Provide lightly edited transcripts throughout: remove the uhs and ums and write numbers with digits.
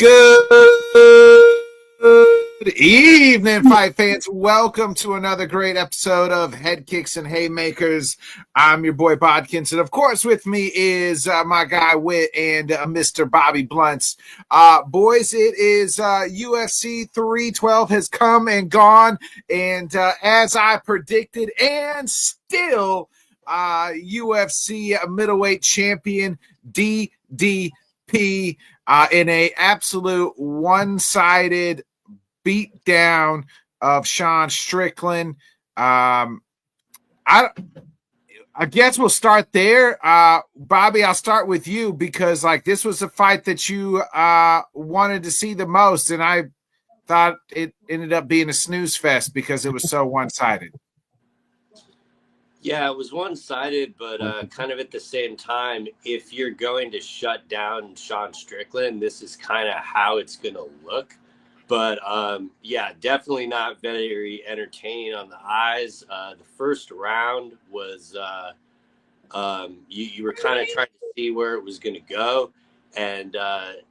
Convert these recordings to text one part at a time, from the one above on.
Good evening, fight fans. Welcome to another great episode of Headkicks and Haymakers. I'm your boy Bodkins, and of course, with me is my guy Wit and Mr. Bobby Blunts. Boys, it is UFC 312 has come and gone, and as I predicted, and still UFC middleweight champion DDP. In a absolute one-sided beatdown of Sean Strickland. I guess we'll start there. Bobby, I'll start with you because this was a fight that you wanted to see the most, and I thought it ended up being a snooze fest because it was so one-sided. Yeah, it was one-sided, but kind of at the same time, if you're going to shut down Sean Strickland, this is kind of how it's going to look. But, yeah, definitely not very entertaining on the eyes. The first round was you were kind of trying to see where it was going to go, and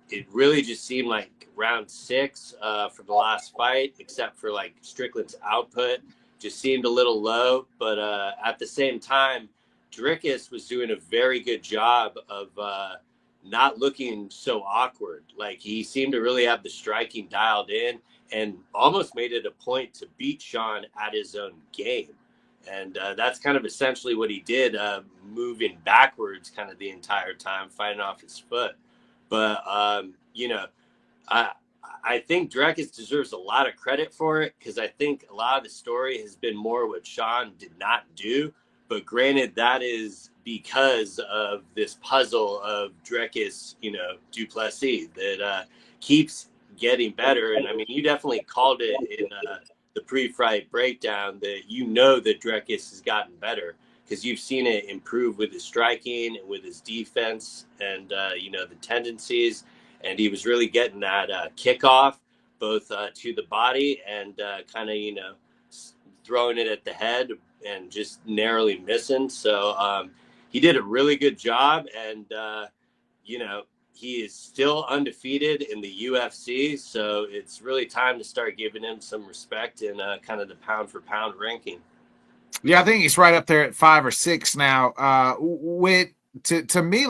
it really just seemed like round 6 for the last fight, except for, Strickland's output, just seemed a little low, but at the same time, Drickus was doing a very good job of not looking so awkward. He seemed to really have the striking dialed in and almost made it a point to beat Sean at his own game. And that's kind of essentially what he did, moving backwards kind of the entire time, fighting off his foot. But, I think Drickus deserves a lot of credit for it because I think a lot of the story has been more what Sean did not do. But granted, that is because of this puzzle of Drickus, du Plessis that keeps getting better. And I mean, you definitely called it in the pre-fight breakdown that that Drickus has gotten better because you've seen it improve with his striking and with his defense and, the tendencies. And he was really getting that kickoff both to the body and kind of, throwing it at the head and just narrowly missing. So he did a really good job. And, he is still undefeated in the UFC. So it's really time to start giving him some respect in kind of the pound for pound ranking. Yeah, I think he's right up there at 5 or 6 now. To me,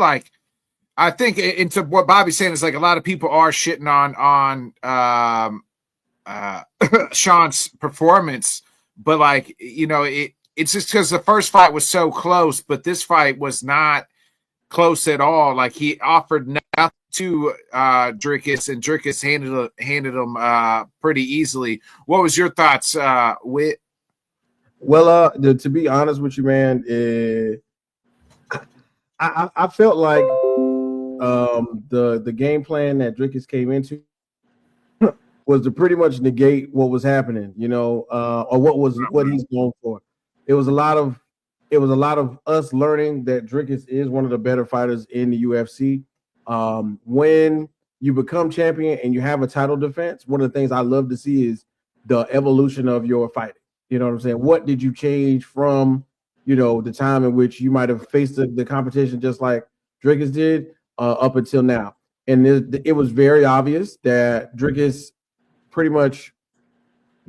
I think into what Bobby's saying is a lot of people are shitting on Sean's performance, but it's just because the first fight was so close, but this fight was not close at all. He offered nothing to Drickus, and Drickus handed him pretty easily. What was your thoughts, Whit? Well, to be honest with you, man, I felt like the game plan that Drickus came into was to pretty much negate what was happening, or what he's going for. It was a lot of us learning that Drickus is one of the better fighters in the UFC. When you become champion and you have a title defense, one of the things I love to see is the evolution of your fighting. You know what I'm saying? What did you change from, the time in which you might have faced the competition just like Drickus did up until now? And it was very obvious that Drickus pretty much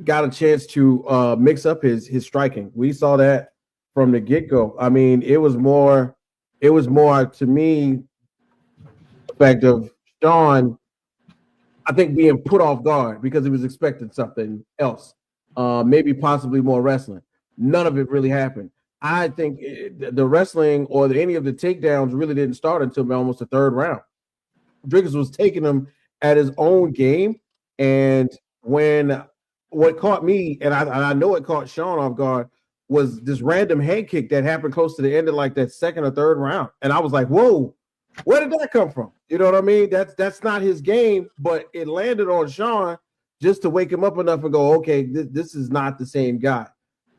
got a chance to mix up his striking. We saw that from the get-go. I mean, it was more to me the fact of Sean, I think, being put off guard because he was expecting something else, maybe possibly more wrestling. None of it really happened. I think the wrestling or any of the takedowns really didn't start until almost the third round. Drickus was taking him at his own game, and what caught me, and I know it caught Sean off guard, was this random head kick that happened close to the end of that second or third round, and I was like, "Whoa, where did that come from?" You know what I mean? That's not his game, but it landed on Sean just to wake him up enough and go, "Okay, this is not the same guy."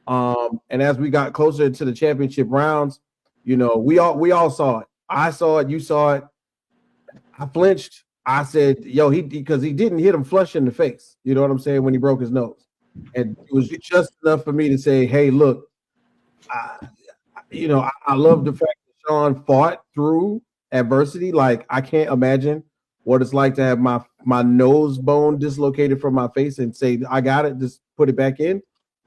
And as we got closer to the championship rounds, we all saw it. I saw it. You saw it. I flinched. I said, "Yo, because he didn't hit him flush in the face." You know what I'm saying? When he broke his nose, and it was just enough for me to say, "Hey, look, I love the fact that Sean fought through adversity. I can't imagine what it's like to have my nose bone dislocated from my face and say, I got it, just put it back in.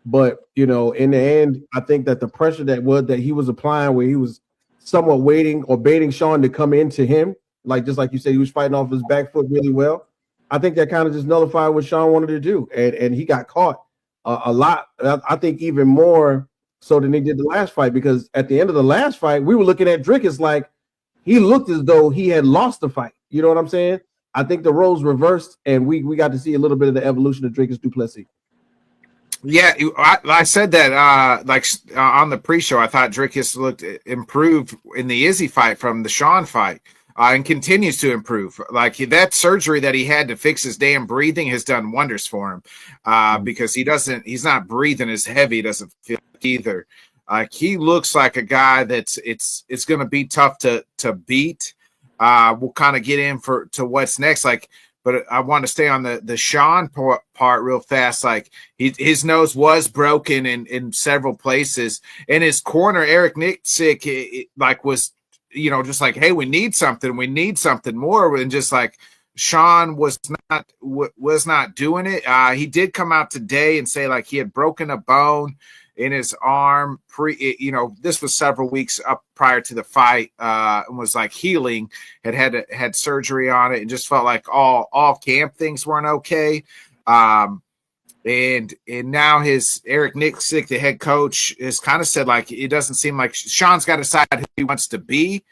But, you know, in the end, I think that the pressure that he was applying, where he was somewhat waiting or baiting Sean to come into him, like just like you said, he was fighting off his back foot really well. I think that kind of just nullified what Sean wanted to do. And he got caught a lot. I think even more so than he did the last fight, because at the end of the last fight, we were looking at Drickus like he looked as though he had lost the fight. You know what I'm saying? I think the roles reversed, and we got to see a little bit of the evolution of Drickus du Plessis. Yeah, I said that on the pre-show. I thought Drickus looked improved in the Izzy fight from the Sean fight, and continues to improve. Like that surgery that he had to fix his damn breathing has done wonders for him, because he's not breathing as heavy. He doesn't feel either. He looks like a guy that's it's going to be tough to beat. We'll kind of get in to what's next. But I want to stay on the Sean part real fast. Like his nose was broken in several places, and his corner Eric Nixick was, you know, just like, hey, we need something more, and just like Sean was not doing it. He did come out today and say like he had broken a bone in his arm this was several weeks up prior to the fight, and was like healing, had surgery on it, and just felt like all camp things weren't okay. And now his Eric Nixick, the head coach, has kind of said like it doesn't seem like Sean's got to decide who he wants to be.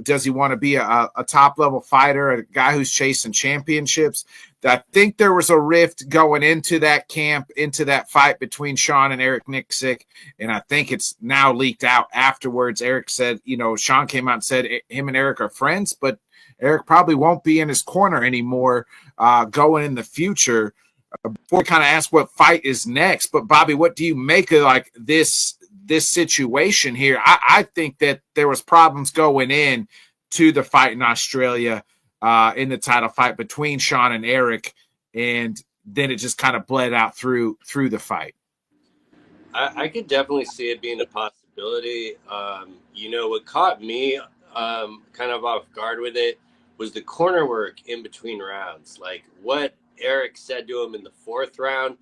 Does he want to be a top level fighter, a guy who's chasing championships? I think there was a rift going into that camp, into that fight between Sean and Eric Nixick, and I think it's now leaked out afterwards. Eric said, you know, Sean came out and said him and Eric are friends, but Eric probably won't be in his corner anymore going in the future. Before we kind of ask what fight is next, but Bobby, what do you make of like this situation here? I think that there was problems going in to the fight in Australia, in the title fight between Sean and Eric, and then it just kind of bled out through the fight. I could definitely see it being a possibility. You know, what caught me kind of off guard with it was the corner work in between rounds. Like what Eric said to him in the fourth round,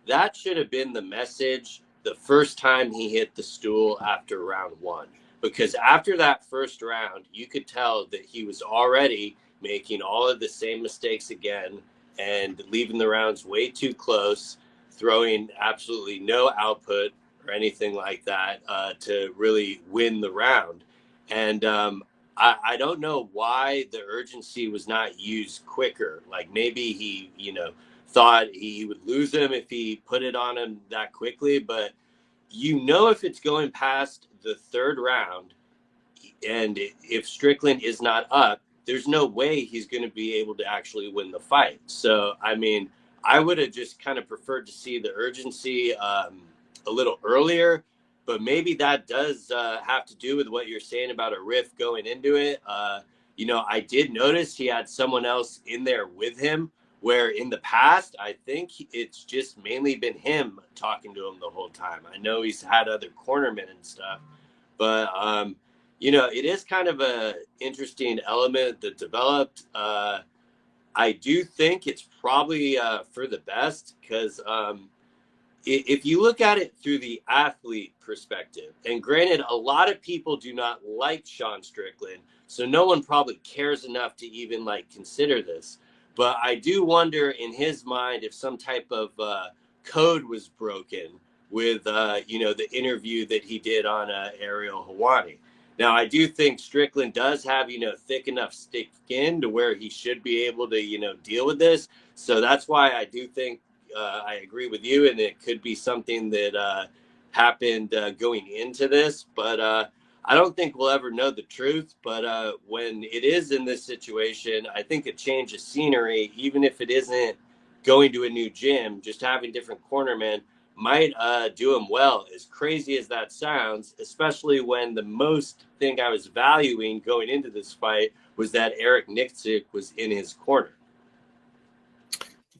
that should have been the message the first time he hit the stool after round one. Because after that first round, you could tell that he was already making all of the same mistakes again and leaving the rounds way too close, throwing absolutely no output or anything like that to really win the round. And I don't know why the urgency was not used quicker. Like maybe he, you know, thought he would lose him if he put it on him that quickly. But, you know, if it's going past the third round and if Strickland is not up, there's no way he's going to be able to actually win the fight. So, I mean, I would have just kind of preferred to see the urgency a little earlier. But maybe that does have to do with what you're saying about a rift going into it. You know, I did notice he had someone else in there with him, where in the past, I think it's just mainly been him talking to him the whole time. I know he's had other cornermen and stuff, but, you know, it is kind of a interesting element that developed. I do think it's probably for the best because if you look at it through the athlete perspective, and granted, a lot of people do not like Sean Strickland, so no one probably cares enough to even like consider this. But I do wonder in his mind if some type of code was broken with, you know, the interview that he did on Ariel Helwani. Now, I do think Strickland does have, you know, thick enough skin to where he should be able to, you know, deal with this. So that's why I do think I agree with you, and it could be something that happened going into this. But I don't think we'll ever know the truth. But when it is in this situation, I think a change of scenery, even if it isn't going to a new gym, just having different cornermen might do him well, as crazy as that sounds, especially when the most thing I was valuing going into this fight was that Eric Nixick was in his corner.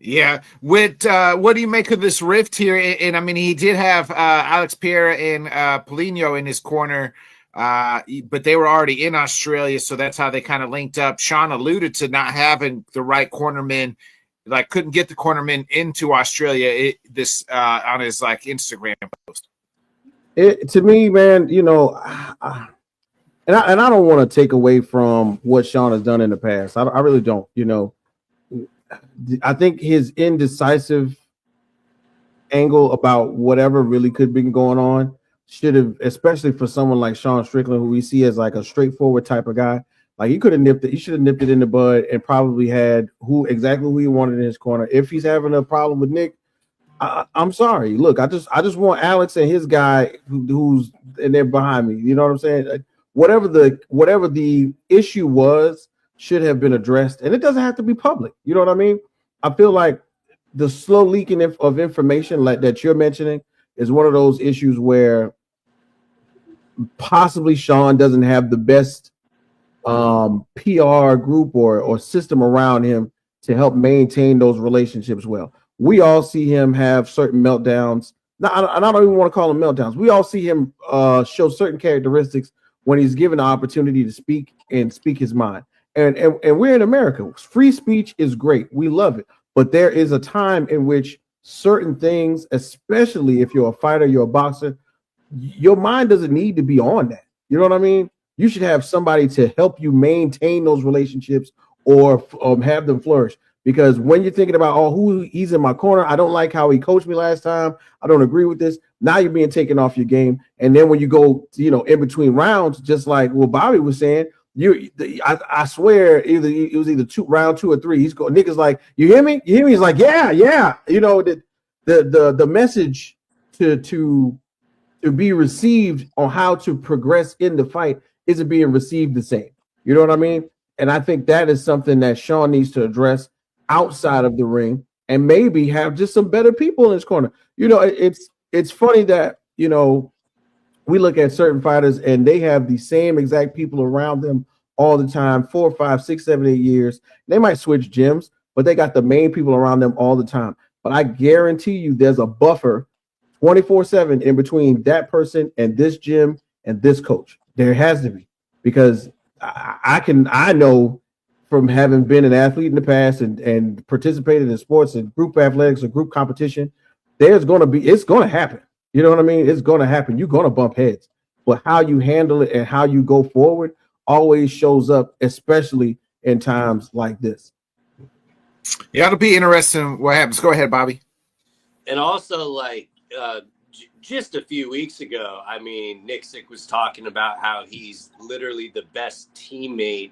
Yeah. What do you make of this rift here? And I mean, he did have Alex Pereira and Polino in his corner But they were already in Australia, so that's how they kind of linked up. Sean alluded to not having the right cornermen, like couldn't get the cornermen into Australia. On his like Instagram post. To me, man, and I don't want to take away from what Sean has done in the past. I really don't. I think his indecisive angle about whatever really could be going on should have, especially for someone like Sean Strickland, who we see as like a straightforward type of guy. Like he could have nipped it. He should have nipped it in the bud and probably had who he wanted in his corner. If he's having a problem with Nick, I'm sorry. Look, I just want Alex and his guy who's and they're behind me. You know what I'm saying? Whatever the issue was should have been addressed, and it doesn't have to be public. You know what I mean? I feel like the slow leaking of information like that you're mentioning is one of those issues where possibly Sean doesn't have the best PR group or system around him to help maintain those relationships well. We all see him have certain meltdowns. I don't even want to call them meltdowns. We all see him show certain characteristics when he's given the opportunity to speak his mind. And we're in America. Free speech is great. We love it. But there is a time in which certain things, especially if you're a fighter, you're a boxer, your mind doesn't need to be on that. You know what I mean? You should have somebody to help you maintain those relationships or have them flourish. Because when you're thinking about, who he's in my corner, I don't like how he coached me last time. I don't agree with this. Now you're being taken off your game. And then when you go, in between rounds, just like what Bobby was saying, I swear it was either round 2 or 3. He's going, Nick is like, you hear me? You hear me? He's like, yeah. The message to be received on how to progress in the fight isn't being received the same. You know what I mean? And I think that is something that Sean needs to address outside of the ring and maybe have just some better people in his corner. It's funny that, we look at certain fighters and they have the same exact people around them all the time, 4, 5, 6, 7, 8 years. They might switch gyms, but they got the main people around them all the time. But I guarantee you there's a buffer 24/7 in between that person and this gym and this coach. There has to be, because I know from having been an athlete in the past and participated in sports and group athletics or group competition, it's going to happen. You know what I mean? It's going to happen. You're going to bump heads, but how you handle it and how you go forward always shows up, especially in times like this. Yeah, it'll be interesting what happens. Go ahead, Bobby. And also, just a few weeks ago, Nixick was talking about how he's literally the best teammate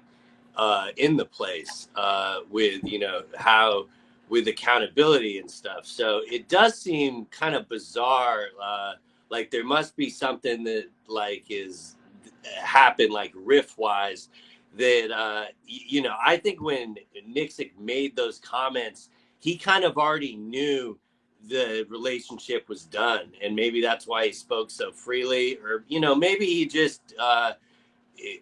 in the place with accountability and stuff. So it does seem kind of bizarre. Like there must be something that is happened riff wise that, I think when Nixick made those comments, he kind of already knew the relationship was done. And maybe that's why he spoke so freely, or, maybe he just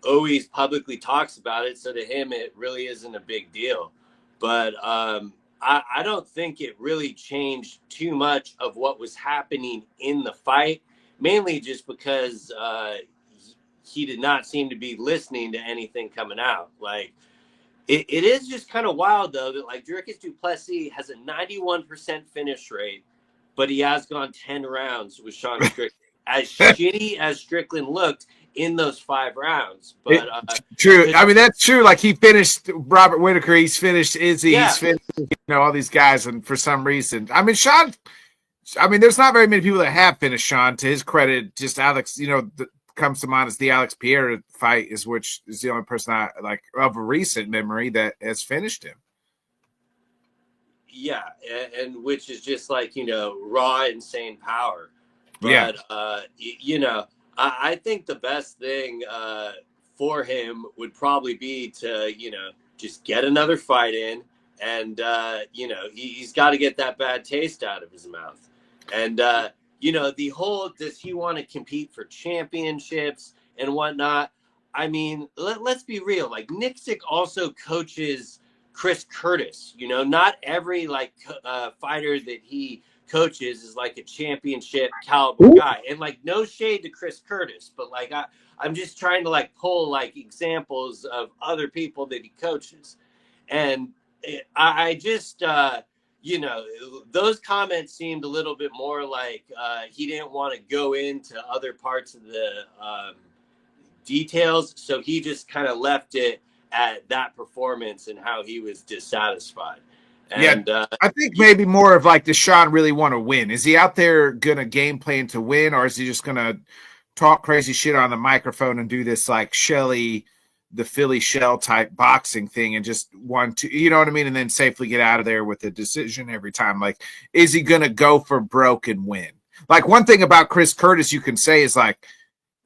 always publicly talks about it. So to him, it really isn't a big deal. But I don't think it really changed too much of what was happening in the fight, mainly just because he did not seem to be listening to anything coming out. It is just kind of wild, though, that Dricus du Plessis has a 91% finish rate, but he has gone 10 rounds with Sean Strickland. As shitty as Strickland looked in those 5 rounds. But true. That's true. He finished Robert Whitaker. He's finished Izzy. Yeah. He's finished, all these guys. And for some reason, Sean, there's not very many people that have finished Sean. To his credit, just Alex, comes to mind as the Alex Pierre fight, which is the only person I of a recent memory that has finished him. Yeah, and which is just raw, insane power. But yeah. I think the best thing for him would probably be to just get another fight in, and he's got to get that bad taste out of his mouth, and the whole, does he want to compete for championships and whatnot? Let's be real. Nixick also coaches Chris Curtis. Not every fighter that he coaches is like a championship caliber guy. And like, no shade to Chris Curtis, but like I'm just trying to like pull like examples of other people that he coaches. And I just, you know, those comments seemed a little bit more like he didn't want to go into other parts of the details. So he just kind of left it at that performance and how he was dissatisfied. And I think maybe more of like, does Sean really want to win? Is he out there going to game plan to win, or is he just going to talk crazy shit on the microphone and do this like Shelly, the Philly Shell type boxing thing and just want to, you know what I mean? And then safely get out of there with a decision every time. Like, is he going to go for broke and win? Like, one thing about Chris Curtis you can say is like,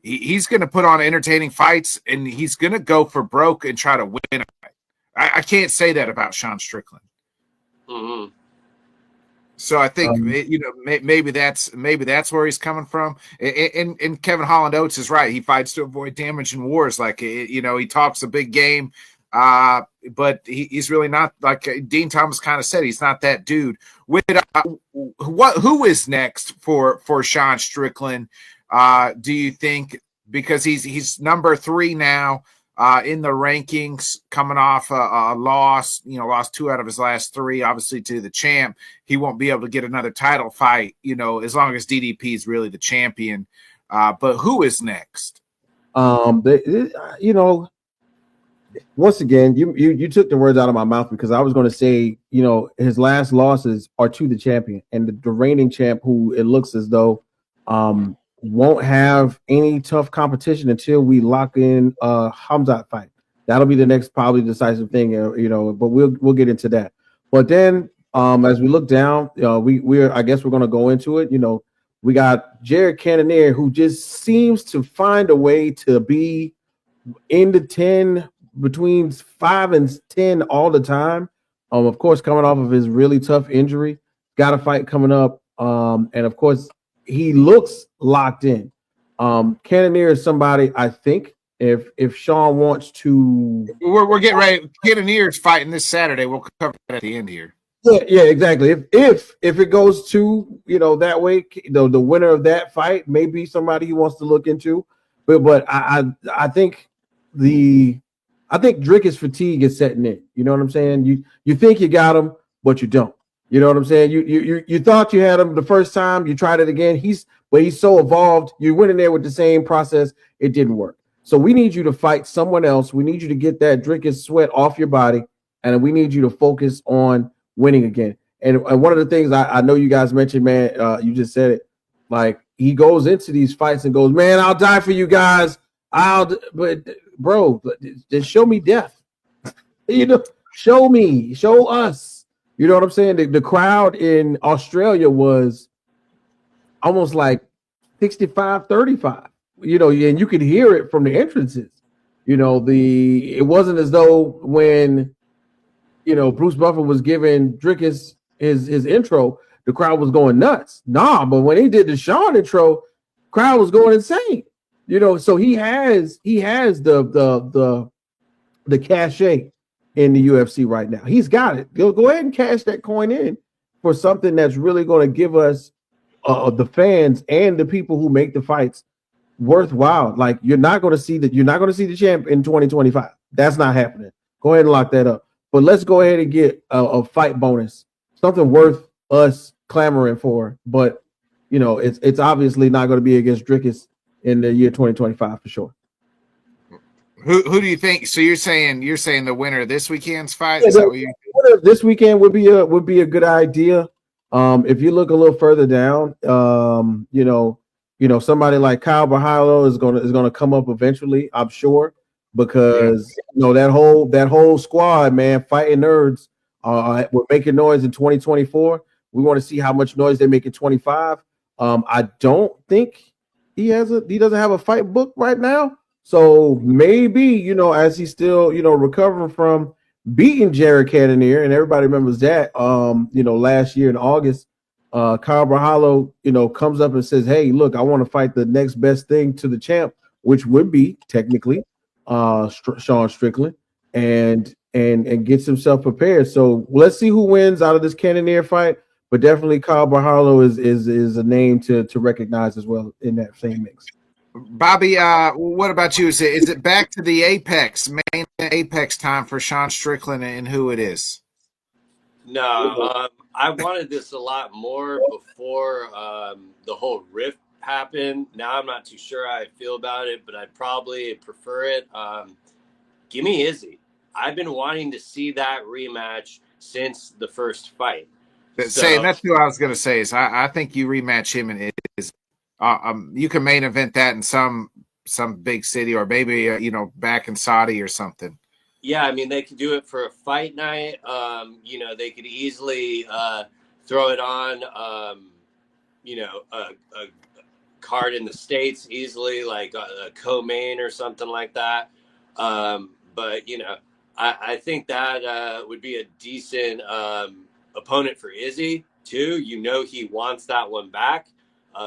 he's going to put on entertaining fights and he's going to go for broke and try to win a fight. I can't say that about Sean Strickland. Mm-hmm. So I think maybe that's where he's coming from. And Kevin Holland Oates is right. He fights to avoid damage in wars. Like he talks a big game, but he's really not, like Dean Thomas kind of said. He's not that dude. Who is next for Sean Strickland? Do you think, because he's number 3 now in the rankings, coming off a loss, lost 2 out of his last 3, obviously to the champ. He won't be able to get another title fight, as long as DDP is really the champion. But who is next? Once again, you took the words out of my mouth, because I was going to say, his last losses are to the champion, and the reigning champ, who it looks as though won't have any tough competition until we lock in Hamzat fight. That'll be the next probably decisive thing, but we'll get into that. But then as we look down, I guess we're going to go into it. We got Jared Cannonier, who just seems to find a way to be in the 10, between 5 and 10 all the time. Of course, coming off of his really tough injury, got a fight coming up. And of course, he looks locked in. Cannonier is somebody, I think, if Sean wants to, we're getting ready. Cannonier's fighting this Saturday. We'll cover that at the end here. Yeah, exactly. If it goes to that way, the winner of that fight may be somebody he wants to look into. But I think Drickus fatigue is setting in. You know what I'm saying? You think you got him, but you don't. You know what I'm saying? You thought you had him the first time, you tried it again. He's so evolved. You went in there with the same process, it didn't work. So we need you to fight someone else. We need you to get that Drickus sweat off your body, and we need you to focus on winning again. And one of the things I know you guys mentioned, man, you just said it. Like, he goes into these fights and goes, "Man, I'll die for you guys. But bro, just show me death. Show us." You know what I'm saying? The crowd in Australia was almost like 65-35, and you could hear it from the entrances. It wasn't as though when, Bruce Buffer was giving Drickus his intro, the crowd was going nuts. Nah, but when he did the Sean intro, crowd was going insane. So he has the cachet in the UFC right now. He's got it. Go ahead and cash that coin in for something that's really going to give us the fans and the people who make the fights worthwhile. Like, you're not going to see the champ in 2025. That's not happening. Go ahead and lock that up. But let's go ahead and get a fight bonus, something worth us clamoring for. But it's obviously not going to be against Drickus in the year 2025 for sure. Who do you think? So you're saying the winner of this weekend's fight? Yeah, winner of this weekend would be a good idea. If you look a little further down, somebody like Kyle Bahalo is gonna come up eventually, I'm sure, because that whole squad, man, fighting nerds, we're making noise in 2024. We want to see how much noise they make in 25. I don't think he doesn't have a fight book right now. So maybe, as he's still, recovering from beating Jared Cannonier, and everybody remembers that, last year in August, Kyle Bahalo, comes up and says, "Hey, look, I want to fight the next best thing to the champ," which would be technically Sean Strickland, and gets himself prepared. So let's see who wins out of this Cannonier fight. but definitely Kyle Barhalo is a name to recognize as well in that same mix. Bobby, what about you? Is it back to the main Apex time for Sean Strickland and who it is? No, I wanted this a lot more before the whole rift happened. Now I'm not too sure how I feel about it, but I'd probably prefer it. Give me Izzy. I've been wanting to see that rematch since the first fight. That's what I was going to say. Is I think you rematch him and is you can main event that in some big city or maybe back in Saudi or something. Yeah, I mean they could do it for a fight night. They could easily throw it on. A card in the States easily, like a co-main or something like that. But I think that would be a decent opponent for Izzy too. He wants that one back.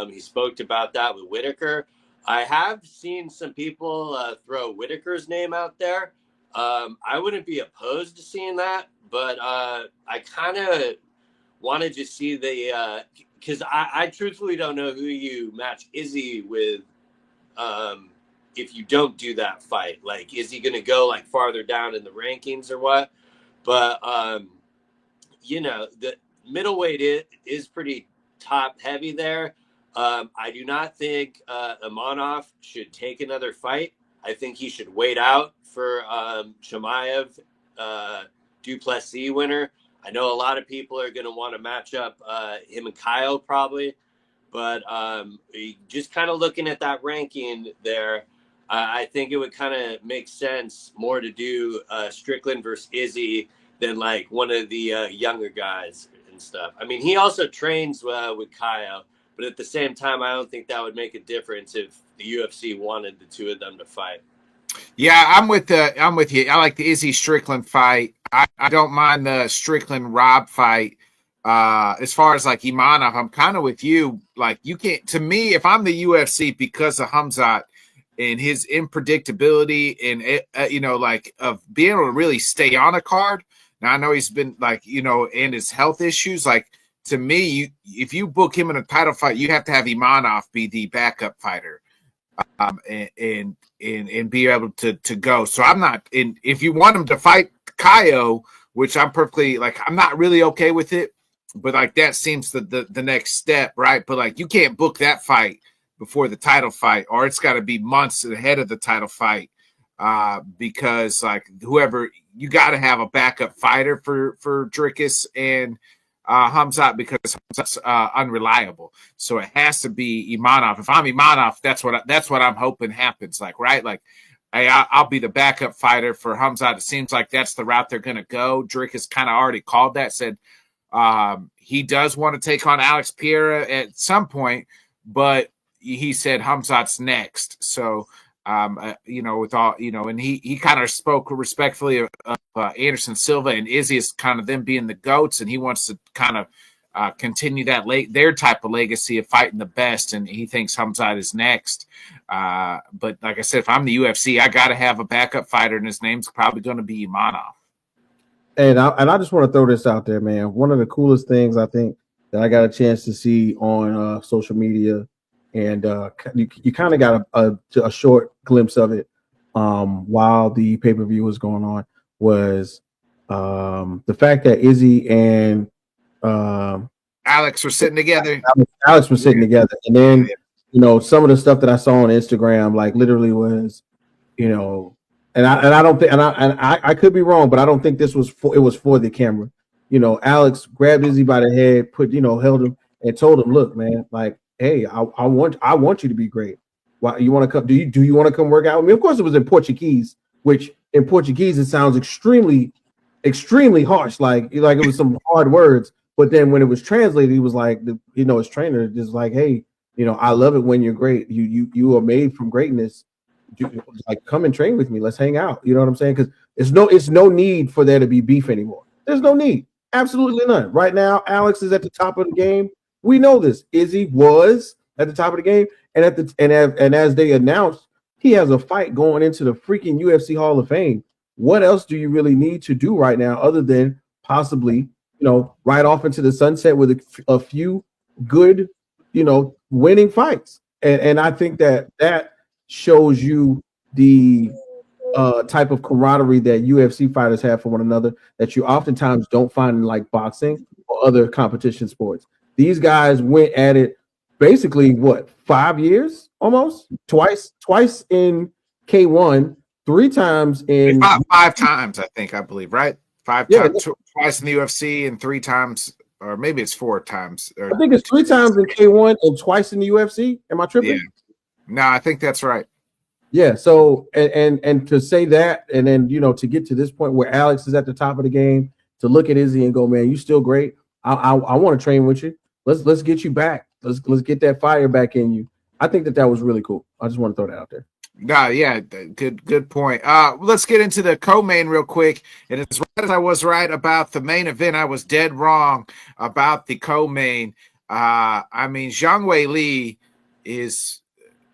He spoke about that with Whitaker. I have seen some people throw Whitaker's name out there. I wouldn't be opposed to seeing that, but I kind of wanted to see the because I truthfully don't know who you match Izzy with if you don't do that fight. Like, is he going to go like farther down in the rankings or what? But the middleweight is pretty top heavy there. I do not think Imanov should take another fight. I think he should wait out for Chimaev, Duplessis winner. I know a lot of people are going to want to match up him and Kyle probably, but just kind of looking at that ranking there, I think it would kind of make sense more to do Strickland versus Izzy than like one of the younger guys and stuff. I mean, he also trains with Kyle, but at the same time, I don't think that would make a difference if the UFC wanted the two of them to fight. Yeah, I'm with you. I like the Izzy Strickland fight. I don't mind the Strickland Rob fight. As far as like Imanov, I'm kind of with you. Like, you can't, to me, if I'm the UFC, because of Hamzat and his unpredictability and like of being able to really stay on a card. Now I know he's been like, and his health issues. Like, to me, if you book him in a title fight, you have to have Imanov be the backup fighter. And be able to go. So I'm not in. If you want him to fight Kaio, which I'm perfectly like, I'm not really okay with it, but like that seems the next step, right? But like, you can't book that fight before the title fight, or it's got to be months ahead of the title fight, because like whoever, you got to have a backup fighter for Dricus and Hamzat, because Hamzat's unreliable. So it has to be Imanov. If I'm Imanov, that's what I'm hoping happens. Like, right? Like, I'll be the backup fighter for Hamzat. It seems like that's the route they're going to go. Dricus kind of already called that, said he does want to take on Alex Pereira at some point, but he said Hamzat's next. So, with all, and he kind of spoke respectfully of Anderson Silva and Izzy as kind of them being the GOATs, and he wants to kind of continue that their type of legacy of fighting the best, and he thinks Hamzat is next. But like I said, if I'm the UFC, I got to have a backup fighter, and his name's probably going to be Imanov. And I just want to throw this out there, man. One of the coolest things I think that I got a chance to see on social media, and you kind of got a short glimpse of it while the pay-per-view was going on, was the fact that Izzy and Alex were sitting together. Alex was sitting together, and then some of the stuff that I saw on Instagram, like literally was, and I don't think, and I could be wrong, but I don't think this was for the camera. Alex grabbed Izzy by the head, held him, and told him, "Look, man, like, hey, I want you to be great. Why you want to come? Do you want to come work out with me?" Of course, it was in Portuguese, which in Portuguese it sounds extremely, extremely harsh, like it was some hard words. But then when it was translated, he was like, his trainer is like, "Hey, I love it when you're great. You are made from greatness. Like, come and train with me. Let's hang out." You know what I'm saying? Because it's no need for there to be beef anymore. There's no need, absolutely none. Right now, Alex is at the top of the game. We know this. Izzy was at the top of the game, and as they announced, he has a fight going into the freaking UFC Hall of Fame. What else do you really need to do right now, other than possibly, right off into the sunset with a few good, winning fights. And I think that shows you the type of camaraderie that UFC fighters have for one another that you oftentimes don't find in like boxing or other competition sports. These guys went at it basically 5 years almost, twice in K1, 3 times in five times, I believe, right? Twice in the UFC and 3 times, or maybe it's 4 times. I think it's 3 times in K1 and twice in the UFC. Am I tripping? Yeah. No, I think that's right. Yeah. So and to say that, and then to get to this point where Alex is at the top of the game, to look at Izzy and go, man, you still great. I want to train with you. Let's get you back. Let's get that fire back in you. I think that was really cool. I just want to throw that out there. No, yeah, good point. Let's get into the co-main real quick. And as right as I was right about the main event, I was dead wrong about the co-main. I mean, Zhang Weili is,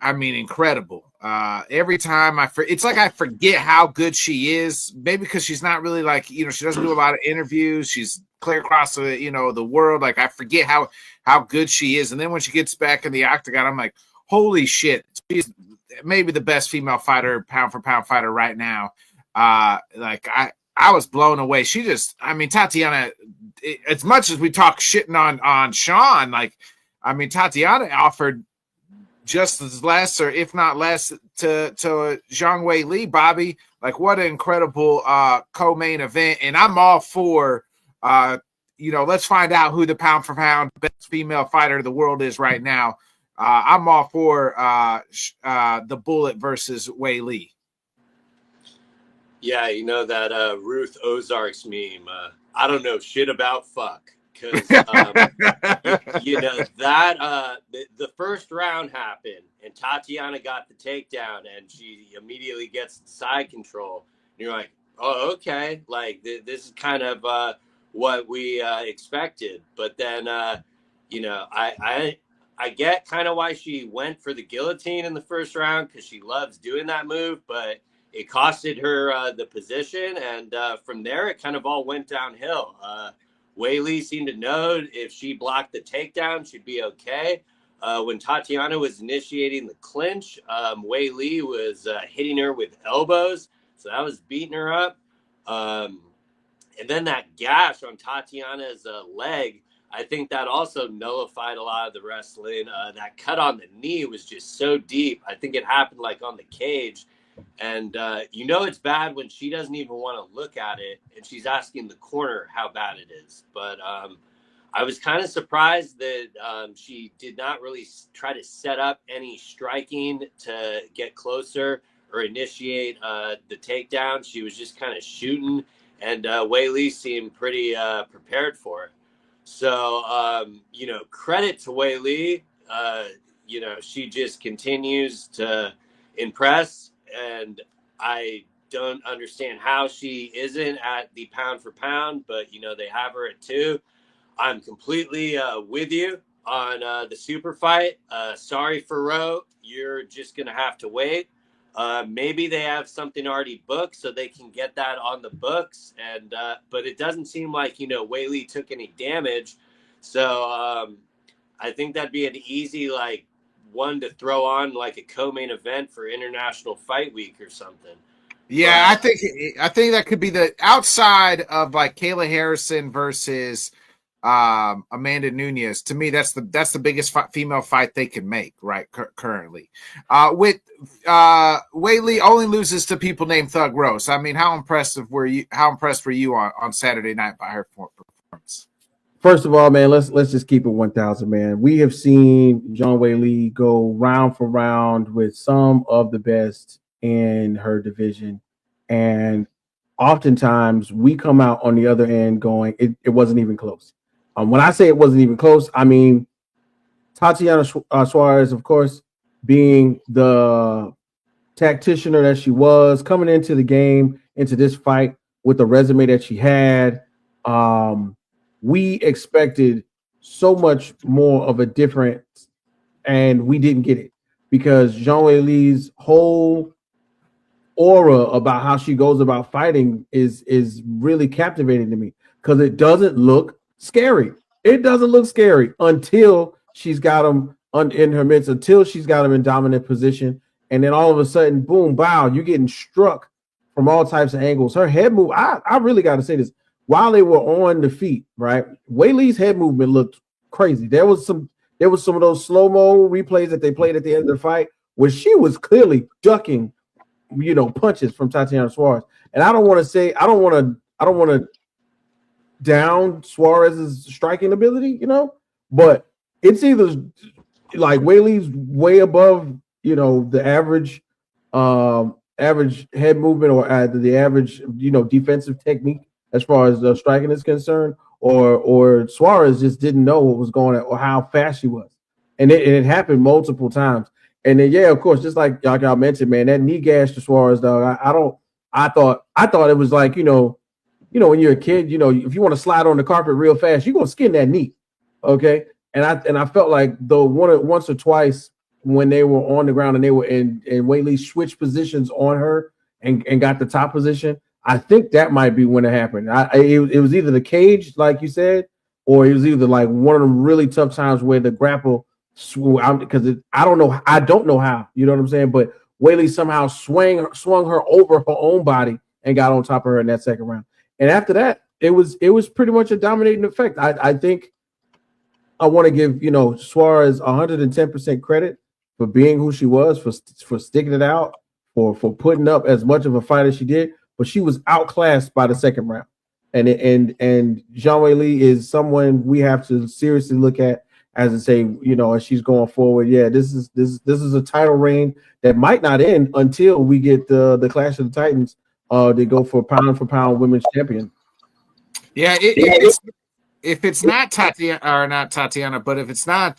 incredible. Every time it's like I forget how good she is. Maybe because she's not really like, she doesn't do a lot of interviews. She's clear across the, the world. Like I forget how good she is. And then when she gets back in the octagon, I'm like, holy shit, she's maybe the best female fighter, pound for pound fighter right now. I was blown away. She just, Tatiana, as much as we talk shitting on Sean, Tatiana offered just as less, or if not less, to Zhang Weili, Bobby. Like, what an incredible co-main event. And I'm all for, let's find out who the pound for pound best female fighter of the world is right now. I'm all for the Bullet versus Weili. Yeah, that Ruth Ozarks meme. I don't know shit about fuck. Because, the first round happened and Tatiana got the takedown and she immediately gets side control. And you're like, oh, okay. Like, this is kind of what we expected. But then, I get kind of why she went for the guillotine in the first round because she loves doing that move, but it costed her the position. And from there, it kind of all went downhill. Weili seemed to know if she blocked the takedown, she'd be okay. When Tatiana was initiating the clinch, Weili was hitting her with elbows, so that was beating her up. And then that gash on Tatiana's leg, I think that also nullified a lot of the wrestling. That cut on the knee was just so deep. I think it happened like on the cage. And it's bad when she doesn't even want to look at it and she's asking the corner how bad it is. But I was kind of surprised that she did not really try to set up any striking to get closer or initiate the takedown. She was just kind of shooting, and Weili seemed pretty prepared for it. So, credit to Weili. She just continues to impress. And I don't understand how she isn't at the pound for pound, but, they have her at 2. I'm completely with you on the super fight. Sorry, Faro. You're just going to have to wait. Maybe they have something already booked so they can get that on the books. And but it doesn't seem like, Weili took any damage. So I think that'd be an easy, one to throw on like a co-main event for International Fight Week or something. Yeah, but I think that could be the outside of like Kayla Harrison versus Amanda Nunes. To me, that's the biggest female fight they can make right currently. With Weili only loses to people named Thug Rose. How impressed were you on Saturday night by her performance? First of all, man, let's just keep it 1,000, man. We have seen Zhang Weili go round for round with some of the best in her division, and oftentimes we come out on the other end going, it wasn't even close. When I say it wasn't even close, I mean Tatiana Suarez, of course, being the tacticianer that she was, coming into the game, into this fight with the resume that she had. We expected so much more of a difference, and we didn't get it because Zhang Weili's whole aura about how she goes about fighting is really captivating to me because it doesn't look scary. It doesn't look scary until she's got him in her midst, until she's got him in dominant position. And then all of a sudden, boom, wow, you're getting struck from all types of angles. Her head move, I really got to say this. While they were on the feet, right, Wei Li's head movement looked crazy. There was some of those slow-mo replays that they played at the end of the fight where she was clearly ducking, punches from Tatiana Suarez. And I don't want to down Suarez's striking ability, but it's either like Wei Li's way above, the average head movement or the average, defensive technique as far as striking is concerned, or Suarez just didn't know what was going on or how fast she was. And it happened multiple times. And then, yeah, of course, just like y'all mentioned, man, that knee gash to Suarez, dog. I thought it was like, when you're a kid, if you want to slide on the carpet real fast, you're gonna skin that knee. Okay. And I felt like though once or twice when they were on the ground and they were and Wei Li switched positions on her and got the top position, I think that might be when it happened. It was either the cage, like you said, or it was either like one of them really tough times where the grapple because I don't know how, you know what I'm saying? But Wei Li somehow swung her over her own body and got on top of her in that second round. And after that, it was pretty much a dominating effect. I think I want to give Suarez 110% credit for being who she was, for sticking it out, for putting up as much of a fight as she did. But she was outclassed by the second round, and Zhang Weili is someone we have to seriously look at as to say, as she's going forward. Yeah, this is a title reign that might not end until we get the Clash of the Titans. They go for pound women's champion. Yeah, if it's not Tatiana, but if it's not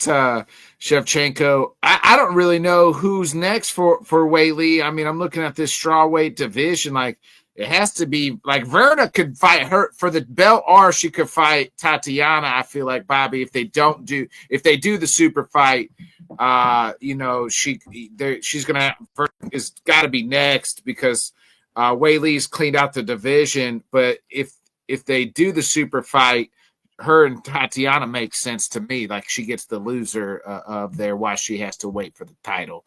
Shevchenko, I don't really know who's next for Wei Li. I mean, I'm looking at this strawweight division. Like, it has to be like Verna could fight her for the belt, or she could fight Tatiana. I feel like, Bobby, if they do the super fight, she's gonna is got to be next because Wei Li's cleaned out the division. But if they do the super fight, her and Tatiana makes sense to me. Like, she gets the loser of there while she has to wait for the title.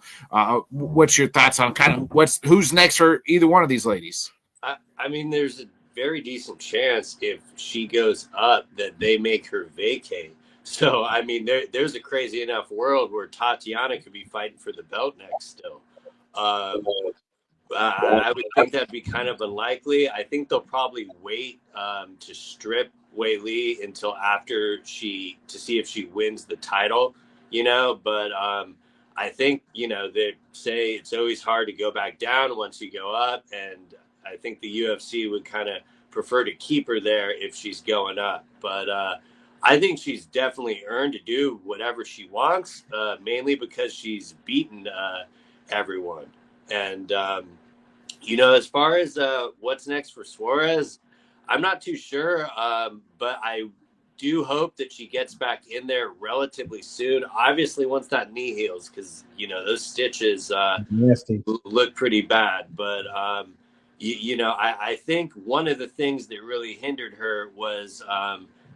What's your thoughts on who's next for either one of these ladies? I mean, there's a very decent chance if she goes up that they make her vacate. So, I mean, there's a crazy enough world where Tatiana could be fighting for the belt next still. I would think that'd be kind of unlikely. I think they'll probably wait to strip Wei Li until after to see if she wins the title, but I think, they say it's always hard to go back down once you go up. And I think the UFC would kind of prefer to keep her there if she's going up. But I think she's definitely earned to do whatever she wants, mainly because she's beaten everyone. And, as far as what's next for Suarez, I'm not too sure, but I do hope that she gets back in there relatively soon. Obviously, once that knee heals, because, those stitches look pretty bad. But, I think one of the things that really hindered her was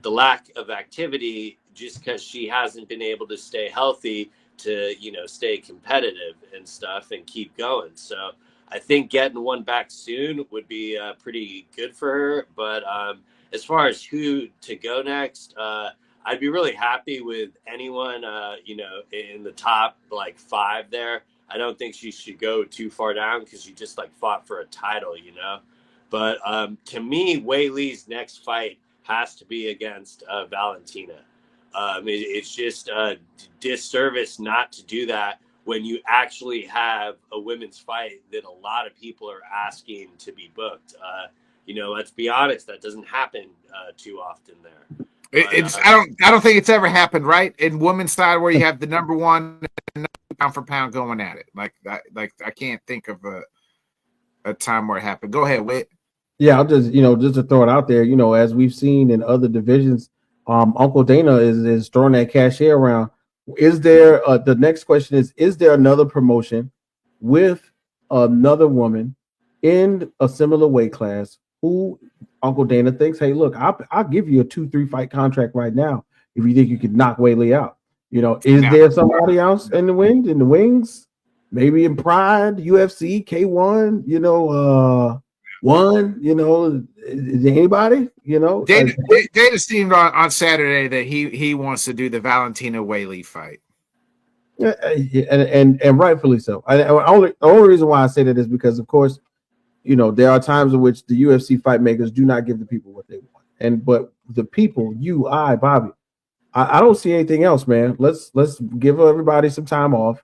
the lack of activity, just because she hasn't been able to stay healthy to, stay competitive and stuff and keep going. So I think getting one back soon would be pretty good for her. But as far as who to go next, I'd be really happy with anyone, in the top, 5 there. I don't think she should go too far down because she just, fought for a title, But to me, Wei Li's next fight has to be against Valentina. It's just a disservice not to do that when you actually have a women's fight that a lot of people are asking to be booked. Let's be honest, that doesn't happen too often there. I don't think it's ever happened, right? In women's side where you have the number one pound for pound going at it. I can't think of a time where it happened. Go ahead, Whit. Yeah, I'll just to throw it out there, as we've seen in other divisions, Uncle Dana is throwing that cachet around. Is there the next question is there another promotion with another woman in a similar weight class who Uncle Dana thinks, hey, look, I'll give you a 2-3 fight contract right now if you think you could knock Weili out. You know, is there somebody else in the wings? Maybe in Pride, UFC, K1, you know, one, you know, is there anybody, you know? Dana seemed on Saturday that he wants to do the Valentina Weili fight. And rightfully so. The only reason why I say that is because, of course, you know, there are times in which the UFC fight makers do not give the people what they want. But the people, you, Bobby, I don't see anything else, man. Let's give everybody some time off.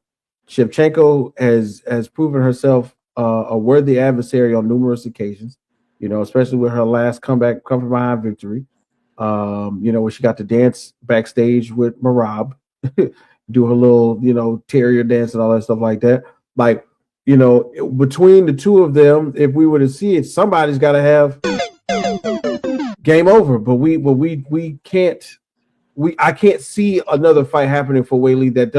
Shevchenko has proven herself a worthy adversary on numerous occasions, you know, especially with her last come from behind victory. You know, where she got to dance backstage with Marab, do her little, you know, terrier dance and all that stuff like that. Like, you know, between the two of them, if we were to see it, somebody's got to have game over. But we can't. I can't see another fight happening for Weili that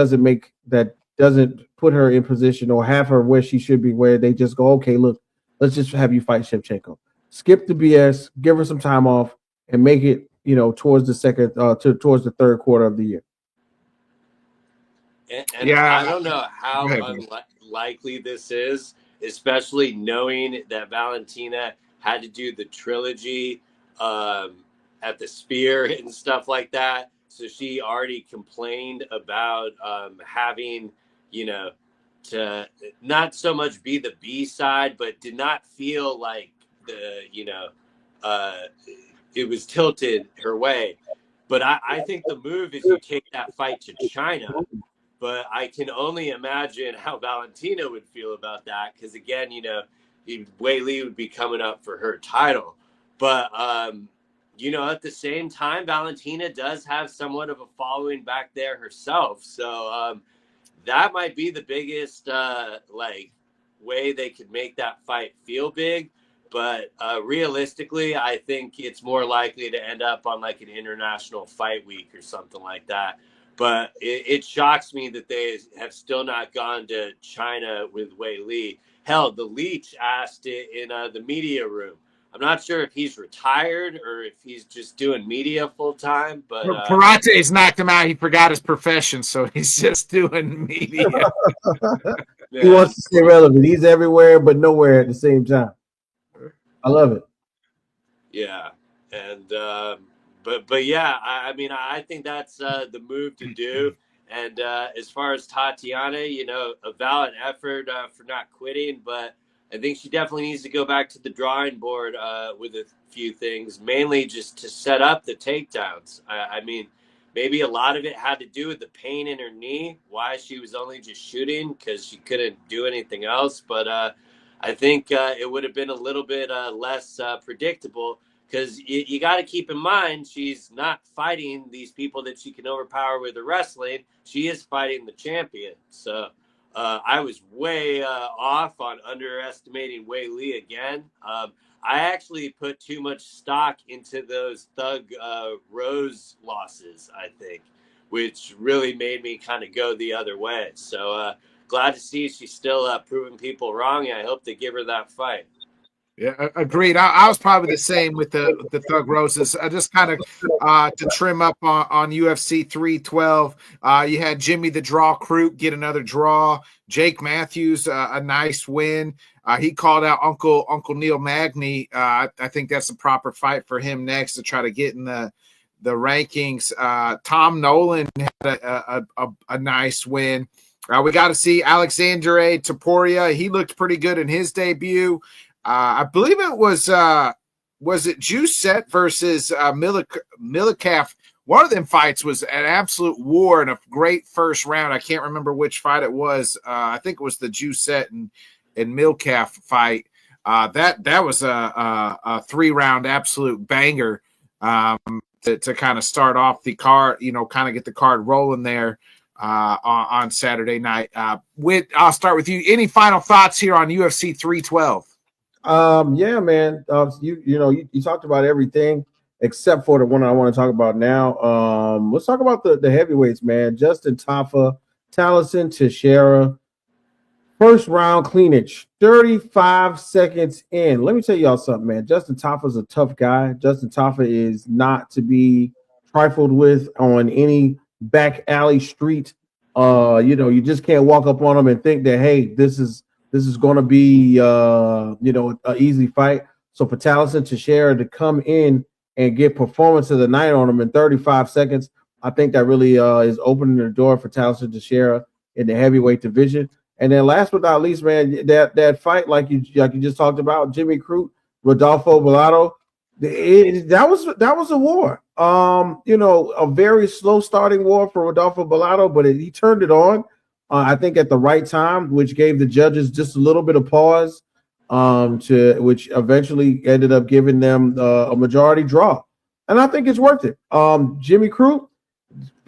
doesn't put her in position or have her where she should be, where they just go, okay, look, let's just have you fight Shevchenko. Skip the BS, give her some time off, and make it, you know, towards the third quarter of the year. And I don't know how unlikely this is, especially knowing that Valentina had to do the trilogy at the Spear and stuff like that. So she already complained about having, you know, to not so much be the B side, but did not feel like it was tilted her way. But I think the move is you take that fight to China. But I can only imagine how Valentina would feel about that. Because again, you know, Weili would be coming up for her title. But you know, at the same time, Valentina does have somewhat of a following back there herself. So that might be the biggest way they could make that fight feel big. But realistically, I think it's more likely to end up on like an international fight week or something like that. But it shocks me that they have still not gone to China with Weili. Hell, the Leech asked it in the media room. I'm not sure if he's retired or if he's just doing media full time. But Parate's knocked him out. He forgot his profession, so he's just doing media. He wants to stay relevant. He's everywhere but nowhere at the same time. I love it. Yeah, and but yeah, I mean, I think that's the move to do. And as far as Tatiana, you know, a valid effort for not quitting, but I think she definitely needs to go back to the drawing board with a few things, mainly just to set up the takedowns. I mean, maybe a lot of it had to do with the pain in her knee, why she was only just shooting because she couldn't do anything else. But I think it would have been a little bit less predictable because you got to keep in mind she's not fighting these people that she can overpower with her wrestling. She is fighting the champion. So I was way off on underestimating Weili again. I actually put too much stock into those Thug Rose losses, I think, which really made me kind of go the other way. So glad to see she's still proving people wrong. And I hope they give her that fight. Yeah, agreed. I was probably the same with the Thug Roses. I just kind of to trim up on UFC 312. You had Jimmy the Draw Crute get another draw. Jake Matthews a nice win. He called out Uncle Neil Magny. I think that's the proper fight for him next to try to get in the rankings. Tom Nolan had a nice win. We got to see Alexandre Topuria. He looked pretty good in his debut. I believe it was it Juicet versus Milikaf. One of them fights was an absolute war and a great first round. I can't remember which fight it was. I think it was the Juicet and Milikaf fight. That was a 3-round absolute banger to kind of start off the card, you know, kind of get the card rolling there on Saturday night. I'll start with you. Any final thoughts here on UFC 312? Yeah, man. You talked about everything except for the one I want to talk about now. Let's talk about the heavyweights, man. Justin Tafa, Taliesin Teixeira First round cleanage, 35 seconds in. Let me tell y'all something, man. Justin Taffa's a tough guy. Justin Taffa is not to be trifled with on any back alley street. You just can't walk up on him and think that, hey, this is going to be an easy fight. So for Taliesin Teixeira to come in and get performance of the night on him in 35 seconds, I think that really is opening the door for Taliesin Teixeira in the heavyweight division. And then last but not least, man, that fight like you just talked about, Jimmy Crute, Rodolfo Bellato, that was a war. A very slow starting war for Rodolfo Bellato, but he turned it on. I think at the right time, which gave the judges just a little bit of pause, which eventually ended up giving them a majority draw. And I think it's worth it. Jimmy Crute,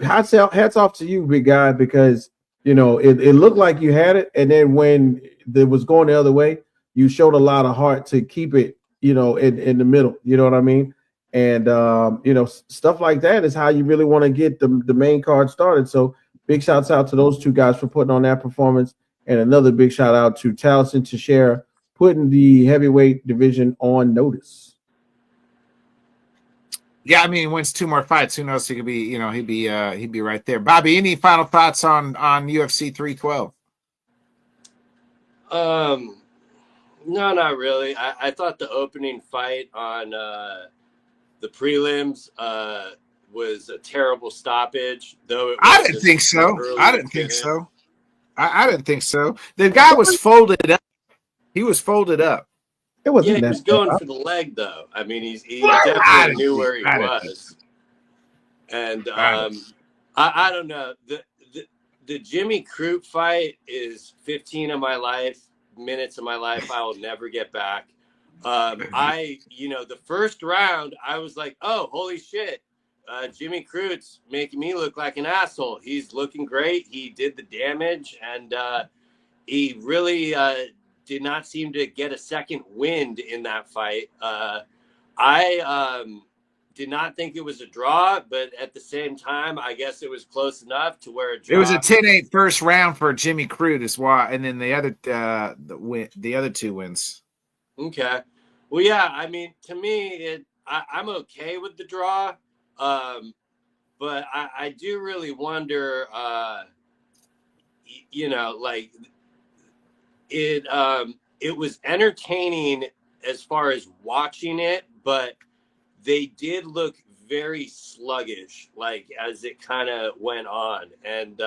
hats off to you, big guy, because it looked like you had it, and then when it was going the other way, you showed a lot of heart to keep it, in the middle. You know what I mean? And stuff like that is how you really want to get the main card started. So big shouts out to those two guys for putting on that performance, and another big shout out to Taliesin Teixeira putting the heavyweight division on notice. Yeah, I mean, he wins 2 more fights. Who knows? He could be, he'd be right there. Bobby, any final thoughts on UFC 312? No, not really. I thought the opening fight on the prelims was a terrible stoppage, though. I didn't think so. I didn't think so. The guy was folded up. He was folded up. He was going for the leg, though. I mean, he definitely knew where he was. And I don't know. The Jimmy Crute fight is 15 of my minutes of my life I will never get back. The first round, I was like, oh, holy shit. Jimmy Crute's making me look like an asshole. He's looking great. He did the damage, and he really did not seem to get a second wind in that fight. I did not think it was a draw, but at the same time, I guess it was close enough to where it was a 10-8 first round for Jimmy Crute is why, and then the other 2 wins. Okay. Well, yeah, I mean, to me, I'm okay with the draw, but I do really wonder, it was entertaining as far as watching it, but they did look very sluggish, like as it kind of went on. And,